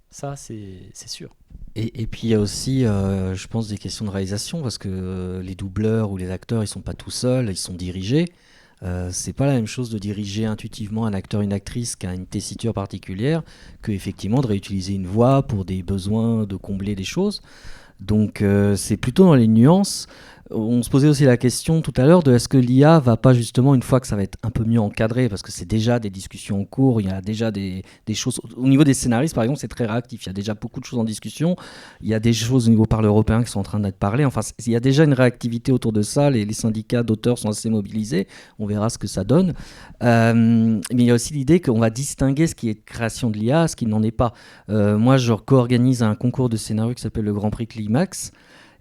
Ça, c'est sûr. Et puis il y a aussi, je pense, des questions de réalisation parce que les doubleurs ou les acteurs, ils ne sont pas tout seuls, ils sont dirigés. C'est pas la même chose de diriger intuitivement un acteur, une actrice qui a une tessiture particulière que effectivement de réutiliser une voix pour des besoins de combler des choses. Donc c'est plutôt dans les nuances. on se posait aussi la question tout à l'heure de est-ce que l'IA va pas justement, une fois que ça va être un peu mieux encadré, parce que c'est déjà des discussions en cours, il y a déjà des choses. Au niveau des scénaristes, par exemple, c'est très réactif. Il y a déjà beaucoup de choses en discussion. Il y a des choses au niveau Parlement européen qui sont en train d'être parlées. Enfin, il y a déjà une réactivité autour de ça. Les syndicats d'auteurs sont assez mobilisés. On verra ce que ça donne. Mais il y a aussi l'idée qu'on va distinguer ce qui est création de l'IA, ce qui n'en est pas. Moi, je co-organise un concours de scénario qui s'appelle le Grand Prix Climax.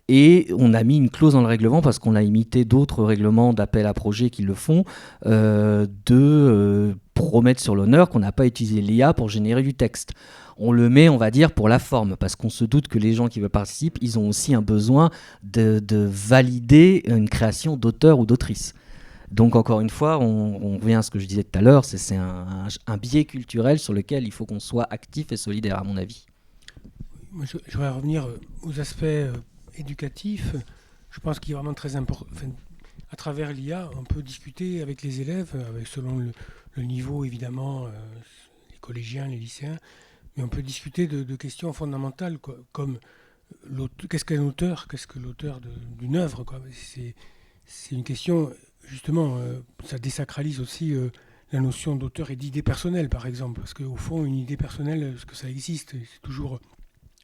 Et on a mis une clause dans le règlement, parce qu'on a imité d'autres règlements d'appel à projets qui le font, de promettre sur l'honneur qu'on n'a pas utilisé l'IA pour générer du texte. On le met, on va dire, pour la forme, parce qu'on se doute que les gens qui veulent participer, ils ont aussi un besoin de valider une création d'auteur ou d'autrice. Donc encore une fois, on revient à ce que je disais tout à l'heure, c'est un biais culturel sur lequel il faut qu'on soit actif et solidaire, à mon avis. Moi, je voudrais revenir aux aspects éducatif. Je pense qu'il est vraiment très important. Enfin, à travers l'IA, on peut discuter avec les élèves, selon le niveau évidemment, les collégiens, les lycéens, mais on peut discuter de questions fondamentales, quoi, comme qu'est-ce qu'un auteur, qu'est-ce que l'auteur d'une œuvre, quoi. C'est une question, justement, ça désacralise aussi la notion d'auteur et d'idée personnelle, par exemple, parce qu'au fond, une idée personnelle, est-ce que ça existe, c'est toujours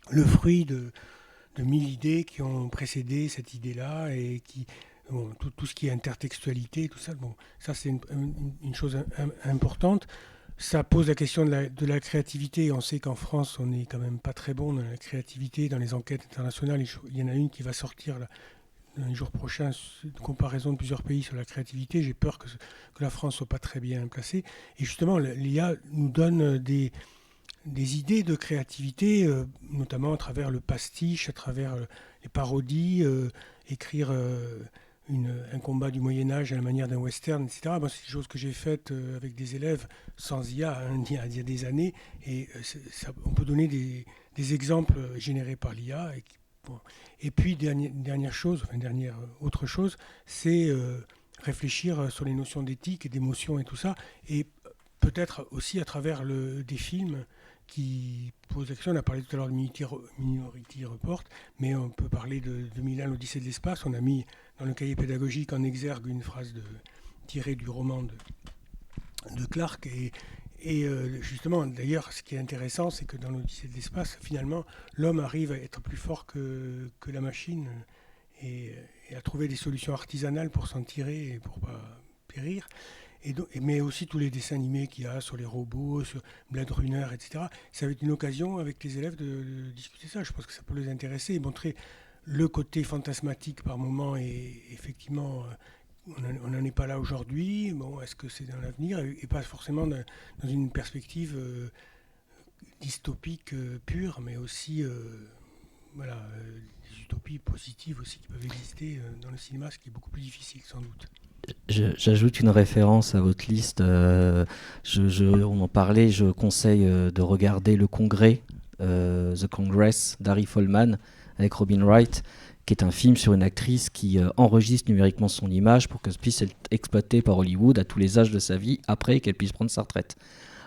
le fruit de 1000 idées qui ont précédé cette idée-là, et tout ce qui est intertextualité, tout ça, ça c'est une chose importante. Ça pose la question de la créativité. On sait qu'en France, on n'est quand même pas très bon dans la créativité, dans les enquêtes internationales. Il y en a une qui va sortir dans les jours prochains, une comparaison de plusieurs pays sur la créativité. J'ai peur que la France ne soit pas très bien placée. Et justement, l'IA nous donne des idées de créativité, notamment à travers le pastiche, à travers les parodies, écrire un combat du Moyen-Âge à la manière d'un western, etc. C'est des choses que j'ai faites avec des élèves sans IA, il y a des années, et on peut donner des exemples générés par l'IA. Et puis, autre chose, c'est réfléchir sur les notions d'éthique et d'émotion et tout ça, et peut-être aussi à travers des films qui pose la question. On a parlé tout à l'heure de Minority Report, mais on peut parler de 2001, l'Odyssée de l'espace. On a mis dans le cahier pédagogique en exergue une phrase tirée du roman de Clarke. Et justement, d'ailleurs, ce qui est intéressant, c'est que dans l'Odyssée de l'espace, finalement, l'homme arrive à être plus fort que la machine, et à trouver des solutions artisanales pour s'en tirer et pour ne pas périr. Mais aussi tous les dessins animés qu'il y a sur les robots, sur Blade Runner, etc. Ça va être une occasion avec les élèves de discuter ça. Je pense que ça peut les intéresser et montrer le côté fantasmatique par moment. Et effectivement, on n'en est pas là aujourd'hui. Est-ce que c'est dans l'avenir, et pas forcément dans une perspective dystopique pure, mais aussi des utopies positives aussi qui peuvent exister dans le cinéma, ce qui est beaucoup plus difficile sans doute. J'ajoute une référence à votre liste. On en parlait, je conseille de regarder Le Congrès, The Congress, d'Harry Folman, avec Robin Wright, qui est un film sur une actrice qui enregistre numériquement son image pour qu'elle puisse être exploitée par Hollywood à tous les âges de sa vie, après qu'elle puisse prendre sa retraite.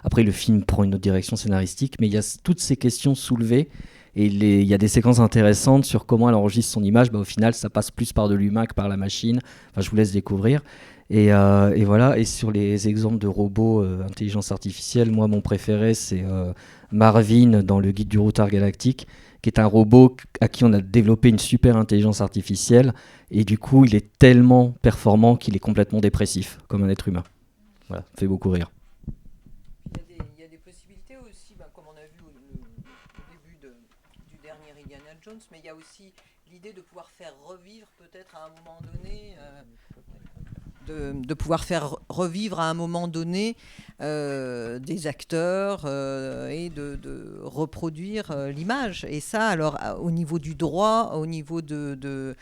Après, le film prend une autre direction scénaristique, mais il y a toutes ces questions soulevées. Et il y a des séquences intéressantes sur comment elle enregistre son image. Au final, ça passe plus par de l'humain que par la machine. Enfin, je vous laisse découvrir. Et voilà. Et sur les exemples de robots intelligence artificielle, moi, mon préféré, c'est Marvin dans le Guide du routard galactique, qui est un robot à qui on a développé une super intelligence artificielle. Et du coup, il est tellement performant qu'il est complètement dépressif, comme un être humain. Voilà, ça fait beaucoup rire. Il y a des possibilités aussi, comme on a vu au début du dernier Indiana Jones, mais il y a aussi l'idée de pouvoir faire revivre peut-être à un moment donné, de pouvoir faire revivre à un moment donné des acteurs et de reproduire l'image. Et ça, alors, au niveau du droit, au niveau de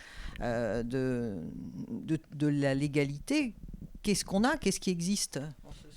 la légalité, qu'est-ce qu'on a ? Qu'est-ce qui existe en ce sens ?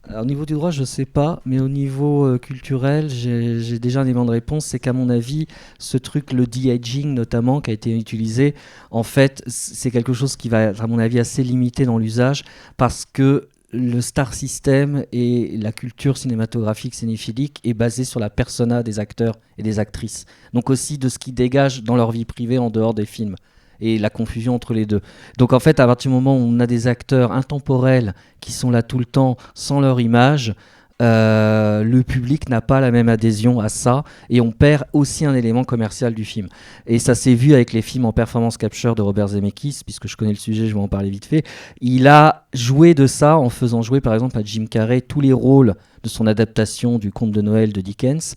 Alors, au niveau du droit, je ne sais pas, mais au niveau culturel, j'ai déjà un élément de réponse. C'est qu'à mon avis, ce truc, le de-aging notamment, qui a été utilisé, en fait, c'est quelque chose qui va être, à mon avis, assez limité dans l'usage, parce que le star system et la culture cinématographique cinéphilique est basée sur la persona des acteurs et des actrices. Donc aussi de ce qu'ils dégagent dans leur vie privée en dehors des films. et la confusion entre les deux. Donc en fait, à partir du moment où on a des acteurs intemporels qui sont là tout le temps sans leur image, le public n'a pas la même adhésion à ça et on perd aussi un élément commercial du film. Et ça s'est vu avec les films en performance capture de Robert Zemeckis, puisque je connais le sujet, je vais en parler vite fait. Il a joué de ça en faisant jouer par exemple à Jim Carrey tous les rôles de son adaptation du Conte de Noël de Dickens.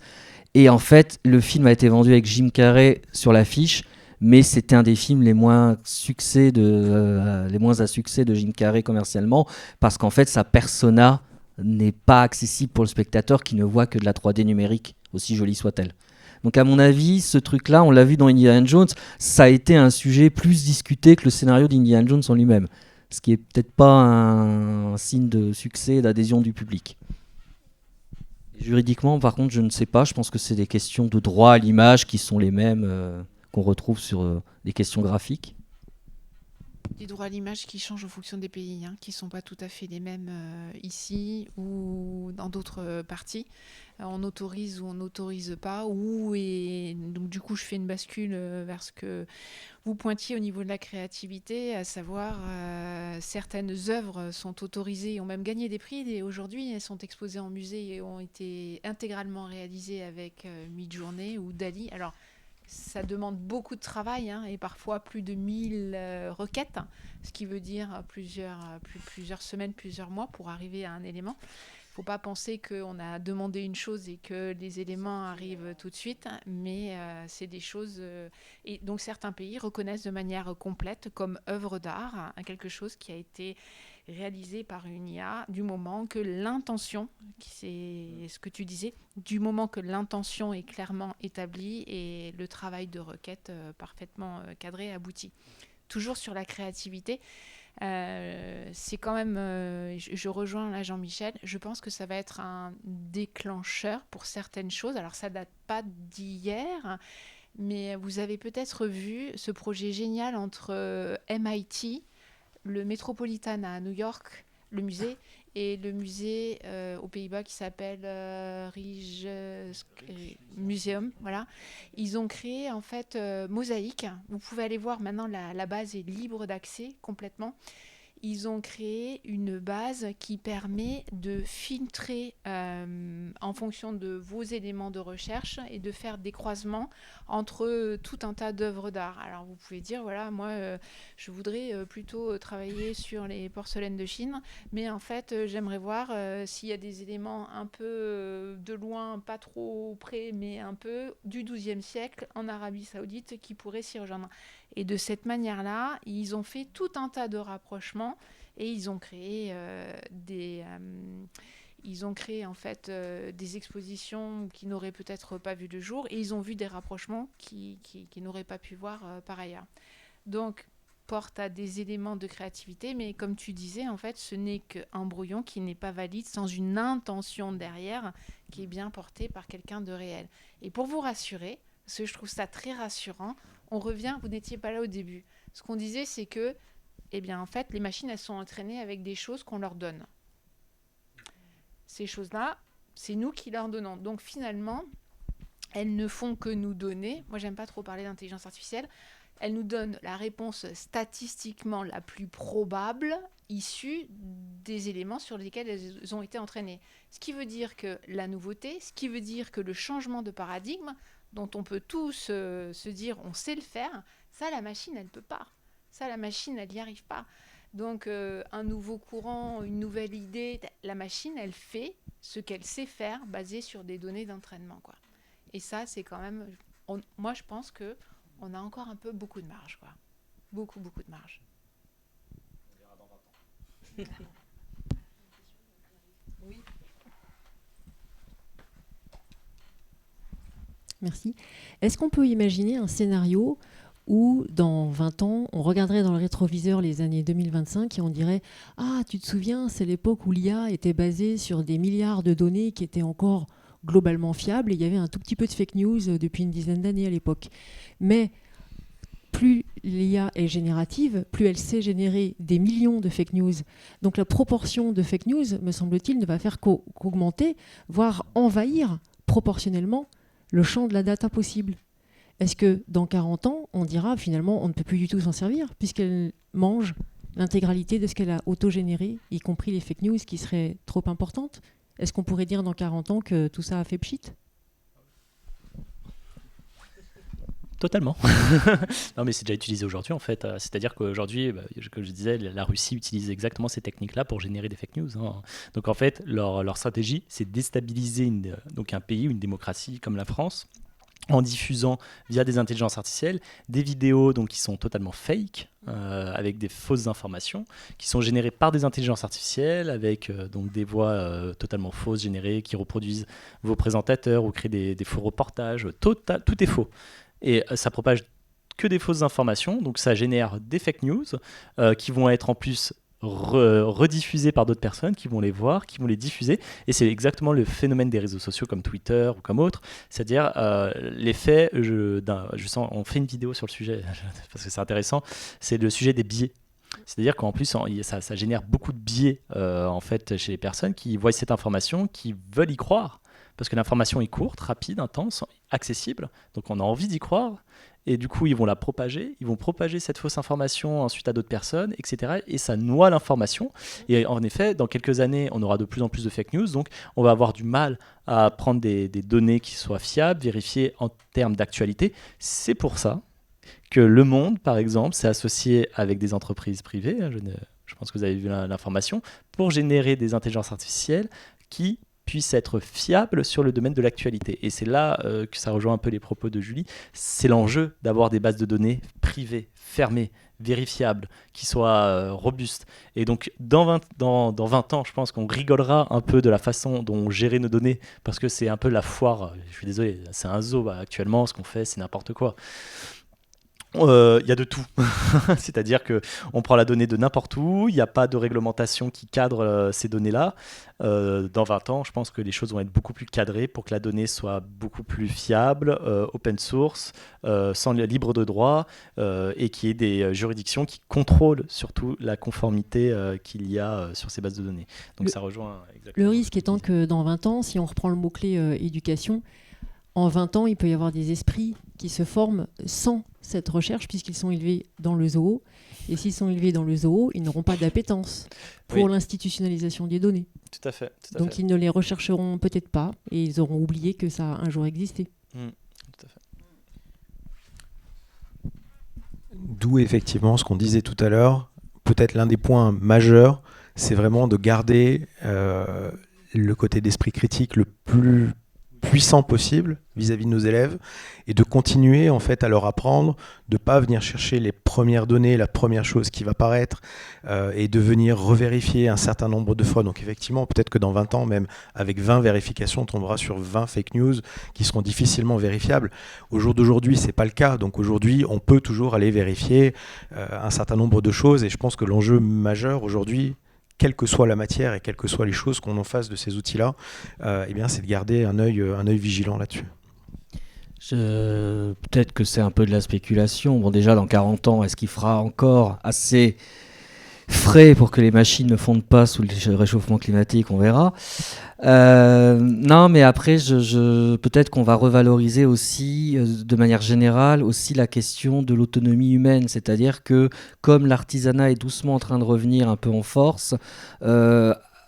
Et en fait, le film a été vendu avec Jim Carrey sur l'affiche, mais c'était un des films les moins à succès de Jim Carrey commercialement, parce qu'en fait, sa persona n'est pas accessible pour le spectateur qui ne voit que de la 3D numérique, aussi jolie soit-elle. Donc à mon avis, ce truc-là, on l'a vu dans Indiana Jones, ça a été un sujet plus discuté que le scénario d'Indiana Jones en lui-même, ce qui est peut-être pas un signe de succès et d'adhésion du public. Juridiquement, par contre, je ne sais pas, je pense que c'est des questions de droit à l'image qui sont les mêmes qu'on retrouve sur des questions graphiques. Des droits à l'image qui changent en fonction des pays, qui ne sont pas tout à fait les mêmes ici ou dans d'autres parties. On autorise ou on n'autorise pas. Et donc, du coup, je fais une bascule vers ce que vous pointiez au niveau de la créativité, à savoir certaines œuvres sont autorisées, ont même gagné des prix. Et aujourd'hui, elles sont exposées en musée et ont été intégralement réalisées avec Midjourney ou Dali. Alors, ça demande beaucoup de travail et parfois plus de 1000 requêtes, ce qui veut dire plusieurs semaines, plusieurs mois pour arriver à un élément. Il ne faut pas penser qu'on a demandé une chose et que les éléments arrivent tout de suite, mais c'est des choses... et donc certains pays reconnaissent de manière complète comme œuvre d'art quelque chose qui a été réalisé par une IA du moment que l'intention, c'est ce que tu disais, du moment que l'intention est clairement établie et le travail de requête parfaitement cadré, abouti. Toujours sur la créativité, c'est quand même, je rejoins là Jean-Michel, je pense que ça va être un déclencheur pour certaines choses. Alors ça date pas d'hier, mais vous avez peut-être vu ce projet génial entre MIT, le Metropolitan à New York, le musée, et le musée aux Pays-Bas qui s'appelle Rijksmuseum. Voilà. Ils ont créé en fait Mosaïque. Vous pouvez aller voir maintenant, la base est libre d'accès complètement. Ils ont créé une base qui permet de filtrer en fonction de vos éléments de recherche et de faire des croisements entre tout un tas d'œuvres d'art. Alors vous pouvez dire, voilà, moi je voudrais plutôt travailler sur les porcelaines de Chine, mais en fait j'aimerais voir s'il y a des éléments un peu de loin, pas trop près, mais un peu du XIIe siècle en Arabie Saoudite qui pourraient s'y rejoindre. Et de cette manière-là, ils ont fait tout un tas de rapprochements et ils ont créé en fait des expositions qui n'auraient peut-être pas vu le jour et ils ont vu des rapprochements qui n'auraient pas pu voir par ailleurs. Donc, porte à des éléments de créativité, mais comme tu disais, en fait, ce n'est qu'un brouillon qui n'est pas valide sans une intention derrière qui est bien portée par quelqu'un de réel. Et pour vous rassurer, parce que je trouve ça très rassurant, on revient, vous n'étiez pas là au début. Ce qu'on disait, c'est que, en fait, les machines, elles sont entraînées avec des choses qu'on leur donne. Ces choses-là, c'est nous qui leur donnons. Donc finalement, elles ne font que nous donner, moi j'aime pas trop parler d'intelligence artificielle, elles nous donnent la réponse statistiquement la plus probable issue des éléments sur lesquels elles ont été entraînées. Ce qui veut dire que la nouveauté, ce qui veut dire que le changement de paradigme, dont on peut tous se dire on sait le faire, ça la machine elle peut pas. Ça la machine elle n'y arrive pas. Donc un nouveau courant, une nouvelle idée, la machine elle fait ce qu'elle sait faire basé sur des données d'entraînement, quoi. Et ça c'est quand même, moi je pense que on a encore un peu beaucoup de marge, quoi. Beaucoup de marge. On verra dans 20 ans. Oui. Merci. Est-ce qu'on peut imaginer un scénario où, dans 20 ans, on regarderait dans le rétroviseur les années 2025 et on dirait « Ah, tu te souviens, c'est l'époque où l'IA était basée sur des milliards de données qui étaient encore globalement fiables et il y avait un tout petit peu de fake news depuis une dizaine d'années à l'époque. » Mais plus l'IA est générative, plus elle sait générer des millions de fake news. Donc la proportion de fake news, me semble-t-il, ne va faire qu'augmenter, voire envahir proportionnellement le champ de la data possible. est-ce que dans 40 ans, on dira finalement on ne peut plus du tout s'en servir puisqu'elle mange l'intégralité de ce qu'elle a auto-généré, y compris les fake news qui seraient trop importantes? Est-ce qu'on pourrait dire dans 40 ans que tout ça a fait pchit? Totalement. Non, mais c'est déjà utilisé aujourd'hui en fait. C'est-à-dire qu'aujourd'hui, comme je disais, la Russie utilise exactement ces techniques-là pour générer des fake news, hein. Donc en fait, leur stratégie, c'est de déstabiliser donc un pays, une démocratie comme la France, en diffusant via des intelligences artificielles des vidéos donc, qui sont totalement fake, avec des fausses informations, qui sont générées par des intelligences artificielles, avec donc des voix totalement fausses générées, qui reproduisent vos présentateurs ou créent des faux reportages. Tout est faux. Et ça propage que des fausses informations, donc ça génère des fake news qui vont être en plus rediffusées par d'autres personnes qui vont les voir, qui vont les diffuser. Et c'est exactement le phénomène des réseaux sociaux comme Twitter ou comme autres. C'est-à-dire l'effet, on fait une vidéo sur le sujet parce que c'est intéressant, c'est le sujet des biais. C'est-à-dire qu'en plus, ça génère beaucoup de biais en fait, chez les personnes qui voient cette information, qui veulent y croire. Parce que l'information est courte, rapide, intense, accessible. Donc on a envie d'y croire. Et du coup, ils vont la propager. Ils vont propager cette fausse information ensuite à d'autres personnes, etc. Et ça noie l'information. Et en effet, dans quelques années, on aura de plus en plus de fake news. Donc on va avoir du mal à prendre des données qui soient fiables, vérifiées en termes d'actualité. C'est pour ça que Le Monde, par exemple, s'est associé avec des entreprises privées. Je pense que vous avez vu l'information, pour générer des intelligences artificielles qui puissent être fiables sur le domaine de l'actualité. Et c'est là que ça rejoint un peu les propos de Julie. C'est l'enjeu d'avoir des bases de données privées, fermées, vérifiables, qui soient robustes. Et donc, dans 20 ans, je pense qu'on rigolera un peu de la façon dont on gérait nos données, parce que c'est un peu la foire. Je suis désolé, c'est un zoo. Actuellement, ce qu'on fait, c'est n'importe quoi. Il y a de tout. C'est-à-dire qu'on prend la donnée de n'importe où, il n'y a pas de réglementation qui cadre ces données-là. Dans 20 ans, je pense que les choses vont être beaucoup plus cadrées pour que la donnée soit beaucoup plus fiable, open source, libre de droit, et qu'il y ait des juridictions qui contrôlent surtout la conformité qu'il y a sur ces bases de données. Donc ça rejoint exactement. Le risque étant que dans 20 ans, si on reprend le mot-clé éducation, en 20 ans, il peut y avoir des esprits qui se forment sans cette recherche puisqu'ils sont élevés dans le zoo. Et s'ils sont élevés dans le zoo, ils n'auront pas d'appétence pour l'institutionnalisation des données. Tout à fait. Donc ils ne les rechercheront peut-être pas et ils auront oublié que ça a un jour existé. Tout à fait. D'où effectivement ce qu'on disait tout à l'heure, peut-être l'un des points majeurs, c'est vraiment de garder le côté d'esprit critique le plus puissant possible vis-à-vis de nos élèves et de continuer en fait à leur apprendre de ne pas venir chercher les premières données, la première chose qui va paraître et de venir revérifier un certain nombre de fois. Donc effectivement, peut-être que dans 20 ans, même avec 20 vérifications, on tombera sur 20 fake news qui seront difficilement vérifiables. Au jour d'aujourd'hui, ce n'est pas le cas. Donc aujourd'hui, on peut toujours aller vérifier un certain nombre de choses et je pense que l'enjeu majeur aujourd'hui, quelle que soit la matière et quelles que soient les choses qu'on en fasse de ces outils-là, eh bien, c'est de garder un œil vigilant là-dessus. Peut-être que c'est un peu de la spéculation. Bon, déjà, dans 40 ans, est-ce qu'il fera encore assez frais pour que les machines ne fondent pas sous le réchauffement climatique? On verra. Non, mais après, peut-être qu'on va revaloriser aussi, de manière générale, aussi la question de l'autonomie humaine. C'est-à-dire que, comme l'artisanat est doucement en train de revenir un peu en force,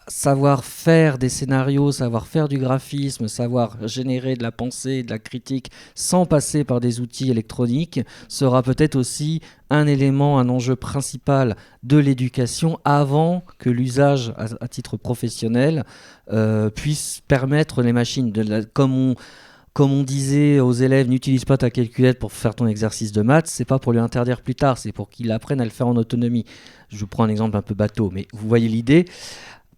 savoir faire des scénarios, savoir faire du graphisme, savoir générer de la pensée, de la critique sans passer par des outils électroniques sera peut-être aussi un élément, un enjeu principal de l'éducation avant que l'usage à titre professionnel puisse permettre les machines, comme on disait aux élèves, n'utilise pas ta calculette pour faire ton exercice de maths, c'est pas pour lui interdire plus tard, c'est pour qu'il apprenne à le faire en autonomie. Je vous prends un exemple un peu bateau, mais vous voyez l'idée.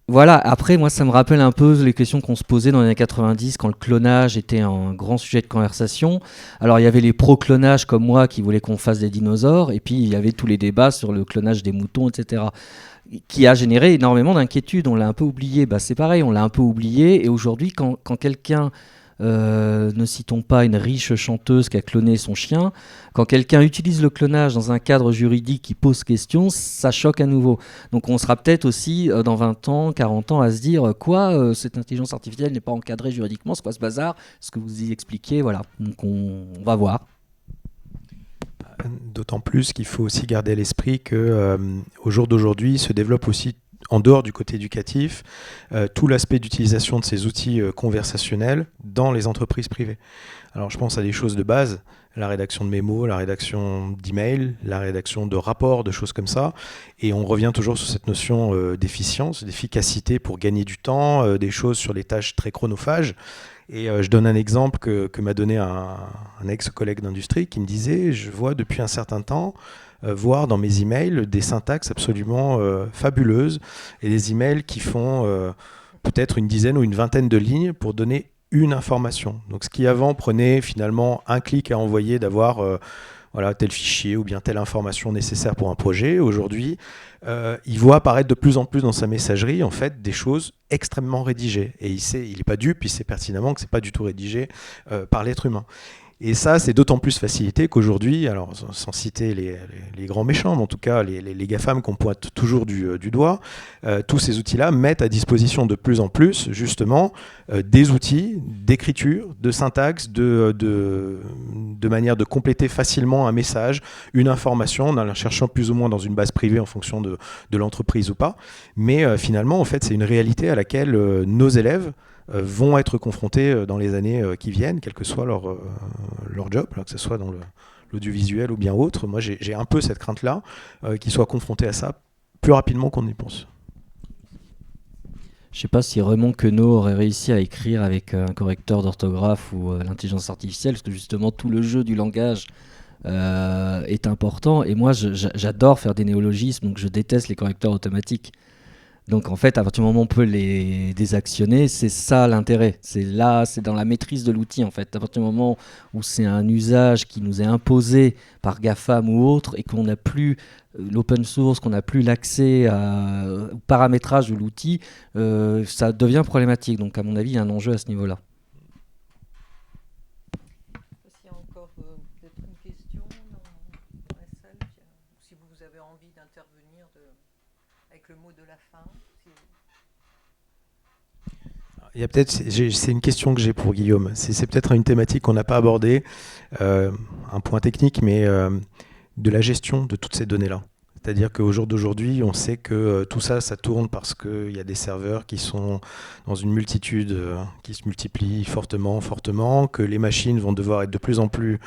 Voilà, après, moi, ça me rappelle un peu les questions qu'on se posait dans les années 90 quand le clonage était un grand sujet de conversation. Alors, il y avait les pro-clonages comme moi qui voulaient qu'on fasse des dinosaures, et puis il y avait tous les débats sur le clonage des moutons, etc., qui a généré énormément d'inquiétudes. On l'a un peu oublié. C'est pareil, on l'a un peu oublié, et aujourd'hui, quand quelqu'un... ne citons pas une riche chanteuse qui a cloné son chien. Quand quelqu'un utilise le clonage dans un cadre juridique qui pose question, ça choque à nouveau. Donc on sera peut-être aussi dans 20 ans, 40 ans à se dire cette intelligence artificielle n'est pas encadrée juridiquement, c'est quoi ce bazar? Ce que vous y expliquez, voilà. Donc on va voir. D'autant plus qu'il faut aussi garder à l'esprit qu'au jour d'aujourd'hui se développe aussi, en dehors du côté éducatif, tout l'aspect d'utilisation de ces outils conversationnels dans les entreprises privées. Alors je pense à des choses de base, la rédaction de mémos, la rédaction d'emails, la rédaction de rapports, de choses comme ça. Et on revient toujours sur cette notion d'efficience, d'efficacité pour gagner du temps, des choses sur les tâches très chronophages. Et je donne un exemple que m'a donné un ex-collègue d'industrie qui me disait, je vois depuis un certain temps voir dans mes emails des syntaxes absolument fabuleuses et des emails qui font peut-être une dizaine ou une vingtaine de lignes pour donner une information. Donc ce qui avant prenait finalement un clic à envoyer d'avoir tel fichier ou bien telle information nécessaire pour un projet, aujourd'hui il voit apparaître de plus en plus dans sa messagerie en fait des choses extrêmement rédigées. Et il n'est pas dupe, il sait pertinemment que ce n'est pas du tout rédigé par l'être humain. Et ça, c'est d'autant plus facilité qu'aujourd'hui, alors sans citer les grands méchants, mais en tout cas les GAFAM qu'on pointe toujours du doigt, tous ces outils-là mettent à disposition de plus en plus, justement, des outils d'écriture, de syntaxe, de manière de compléter facilement un message, une information, en allant cherchant plus ou moins dans une base privée en fonction de l'entreprise ou pas. Mais finalement, en fait, c'est une réalité à laquelle nos élèves vont être confrontés dans les années qui viennent, quel que soit leur job, que ce soit dans l'audiovisuel ou bien autre. Moi, j'ai un peu cette crainte-là, qu'ils soient confrontés à ça plus rapidement qu'on y pense. Je ne sais pas si Raymond Queneau aurait réussi à écrire avec un correcteur d'orthographe ou l'intelligence artificielle, parce que justement tout le jeu du langage est important. Et moi, j'adore faire des néologismes, donc je déteste les correcteurs automatiques. Donc en fait, à partir du moment où on peut les désactionner, c'est ça l'intérêt. C'est dans la maîtrise de l'outil en fait. À partir du moment où c'est un usage qui nous est imposé par GAFAM ou autre et qu'on n'a plus l'open source, qu'on n'a plus l'accès au paramétrage de l'outil, ça devient problématique. Donc à mon avis, il y a un enjeu à ce niveau-là. S'il y a encore peut-être une question dans la salle, si vous avez envie d'intervenir avec le mot de la fin. Il y a peut-être, c'est une question que j'ai pour Guillaume. C'est peut-être une thématique qu'on n'a pas abordée, un point technique, mais de la gestion de toutes ces données-là. C'est-à-dire qu'au jour d'aujourd'hui, on sait que tout ça tourne parce qu'il y a des serveurs qui sont dans une multitude, qui se multiplient fortement, que les machines vont devoir être de plus en plus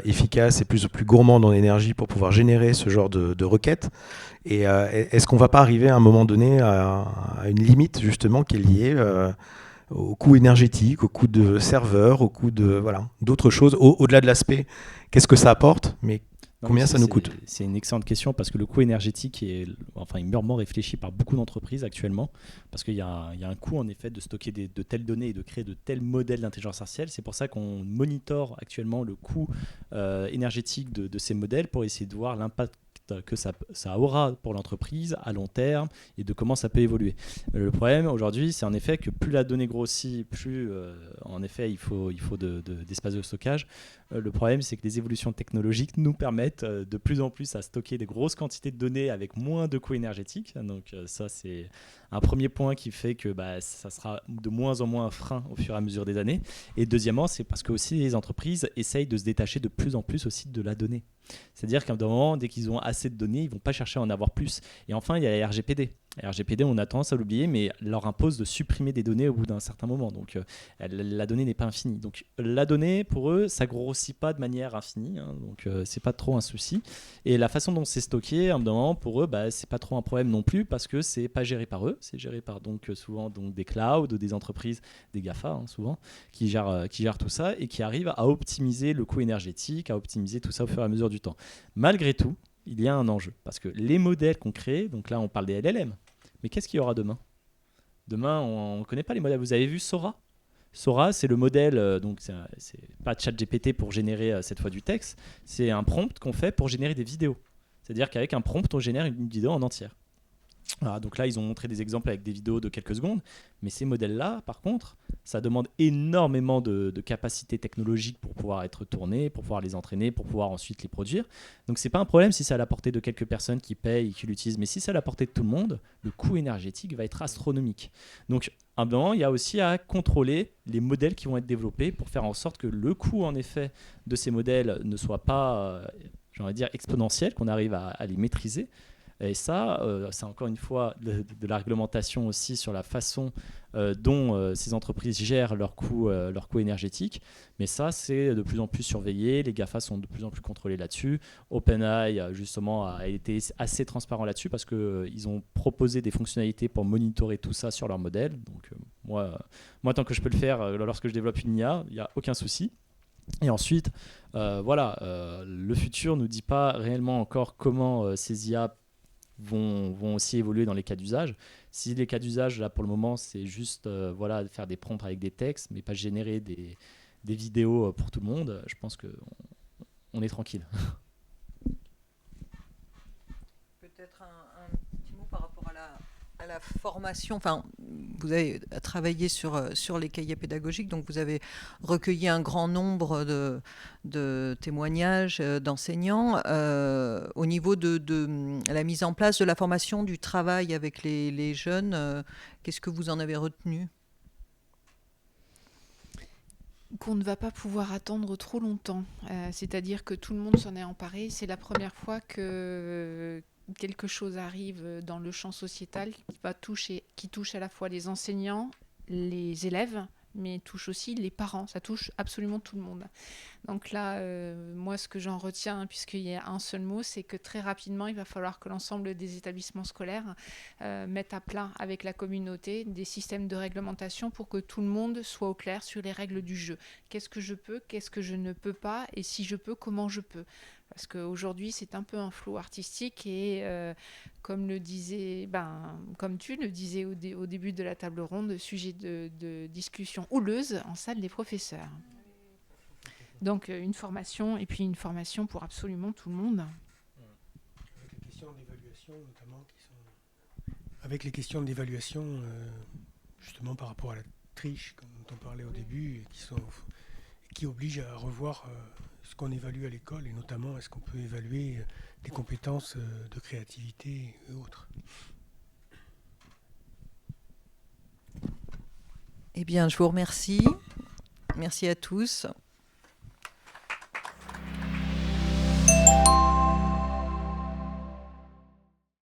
efficaces et plus gourmandes en énergie pour pouvoir générer ce genre de requêtes. Et est-ce qu'on ne va pas arriver à un moment donné à une limite justement qui est liée au coût énergétique, au coût de serveurs, au coût d'autres choses, au-delà de l'aspect, qu'est-ce que ça apporte, mais combien ça nous coûte? C'est une excellente question parce que le coût énergétique est mûrement réfléchi par beaucoup d'entreprises actuellement parce qu'il y a un coût en effet de stocker de telles données et de créer de tels modèles d'intelligence artificielle. C'est pour ça qu'on monitore actuellement le coût énergétique de ces modèles pour essayer de voir l'impact que ça aura pour l'entreprise à long terme et de comment ça peut évoluer. Le problème aujourd'hui, c'est en effet que plus la donnée grossit, plus en effet il faut d'espace de stockage. Le problème, c'est que les évolutions technologiques nous permettent de plus en plus à stocker des grosses quantités de données avec moins de coûts énergétiques. Donc ça, c'est un premier point qui fait que ça sera de moins en moins un frein au fur et à mesure des années. Et deuxièmement, c'est parce que aussi les entreprises essayent de se détacher de plus en plus aussi de la donnée. C'est-à-dire qu'à un moment, dès qu'ils ont assez de données, ils ne vont pas chercher à en avoir plus. Et enfin, il y a la RGPD. La RGPD, on a tendance à l'oublier, mais leur impose de supprimer des données au bout d'un certain moment. Donc la donnée n'est pas infinie. Donc la donnée, pour eux, ça grossit pas de manière infinie. Donc c'est pas trop un souci. Et la façon dont c'est stocké, à un moment, pour eux, c'est pas trop un problème non plus parce que c'est pas géré par eux. C'est géré par souvent des clouds, des entreprises, des GAFA souvent, qui gèrent tout ça et qui arrivent à optimiser le coût énergétique, à optimiser tout ça au fur et à mesure du temps. Malgré tout, il y a un enjeu parce que les modèles qu'on crée, donc là on parle des LLM, mais qu'est-ce qu'il y aura demain? Demain, on ne connaît pas les modèles. Vous avez vu Sora? Sora, c'est le modèle, donc c'est pas ChatGPT pour générer cette fois du texte, c'est un prompt qu'on fait pour générer des vidéos. C'est-à-dire qu'avec un prompt, on génère une vidéo en entière. Voilà, donc là, ils ont montré des exemples avec des vidéos de quelques secondes, mais ces modèles-là, par contre, ça demande énormément de capacités technologiques pour pouvoir être tournés, pour pouvoir les entraîner, pour pouvoir ensuite les produire. Donc c'est pas un problème si c'est à la portée de quelques personnes qui payent et qui l'utilisent, mais si c'est à la portée de tout le monde, le coût énergétique va être astronomique. Donc à un moment, il y a aussi à contrôler les modèles qui vont être développés pour faire en sorte que le coût, en effet, de ces modèles ne soit pas j'ai envie de dire, exponentielles, qu'on arrive à les maîtriser. Et ça, c'est encore une fois de la réglementation aussi sur la façon dont ces entreprises gèrent leurs coûts énergétiques. Mais ça, c'est de plus en plus surveillé. Les GAFA sont de plus en plus contrôlés là-dessus. OpenAI, justement, a été assez transparent là-dessus parce qu'ils ont proposé des fonctionnalités pour monitorer tout ça sur leur modèle. Donc, moi, tant que je peux le faire lorsque je développe une IA, il n'y a aucun souci. Et ensuite, le futur ne nous dit pas réellement encore comment ces IA vont aussi évoluer dans les cas d'usage. Si les cas d'usage, là, pour le moment, c'est juste faire des prompts avec des textes, mais pas générer des vidéos pour tout le monde, je pense qu'on est tranquille. Peut-être un petit mot par rapport à la formation. Enfin, vous avez travaillé sur les cahiers pédagogiques, donc vous avez recueilli un grand nombre de témoignages d'enseignants au niveau de la mise en place de la formation, du travail avec les jeunes. Qu'est-ce que vous en avez retenu ? Qu'on ne va pas pouvoir attendre trop longtemps. C'est-à-dire que tout le monde s'en est emparé. C'est la première fois que quelque chose arrive dans le champ sociétal qui touche à la fois les enseignants, les élèves, mais touche aussi les parents. Ça touche absolument tout le monde. Donc là, moi, ce que j'en retiens, puisqu'il y a un seul mot, c'est que très rapidement, il va falloir que l'ensemble des établissements scolaires mettent à plat avec la communauté des systèmes de réglementation pour que tout le monde soit au clair sur les règles du jeu. Qu'est-ce que je peux, qu'est-ce que je ne peux pas, et si je peux, comment je peux. Parce qu'aujourd'hui, c'est un peu un flou artistique et comme tu le disais au début de la table ronde, sujet de discussion houleuse en salle des professeurs. Donc une formation et puis une formation pour absolument tout le monde. Avec les questions d'évaluation notamment avec les questions d'évaluation justement par rapport à la triche dont on parlait au début et qui obligent à revoir ce qu'on évalue à l'école et notamment est-ce qu'on peut évaluer des compétences de créativité et autres. Eh bien, je vous remercie. Merci à tous.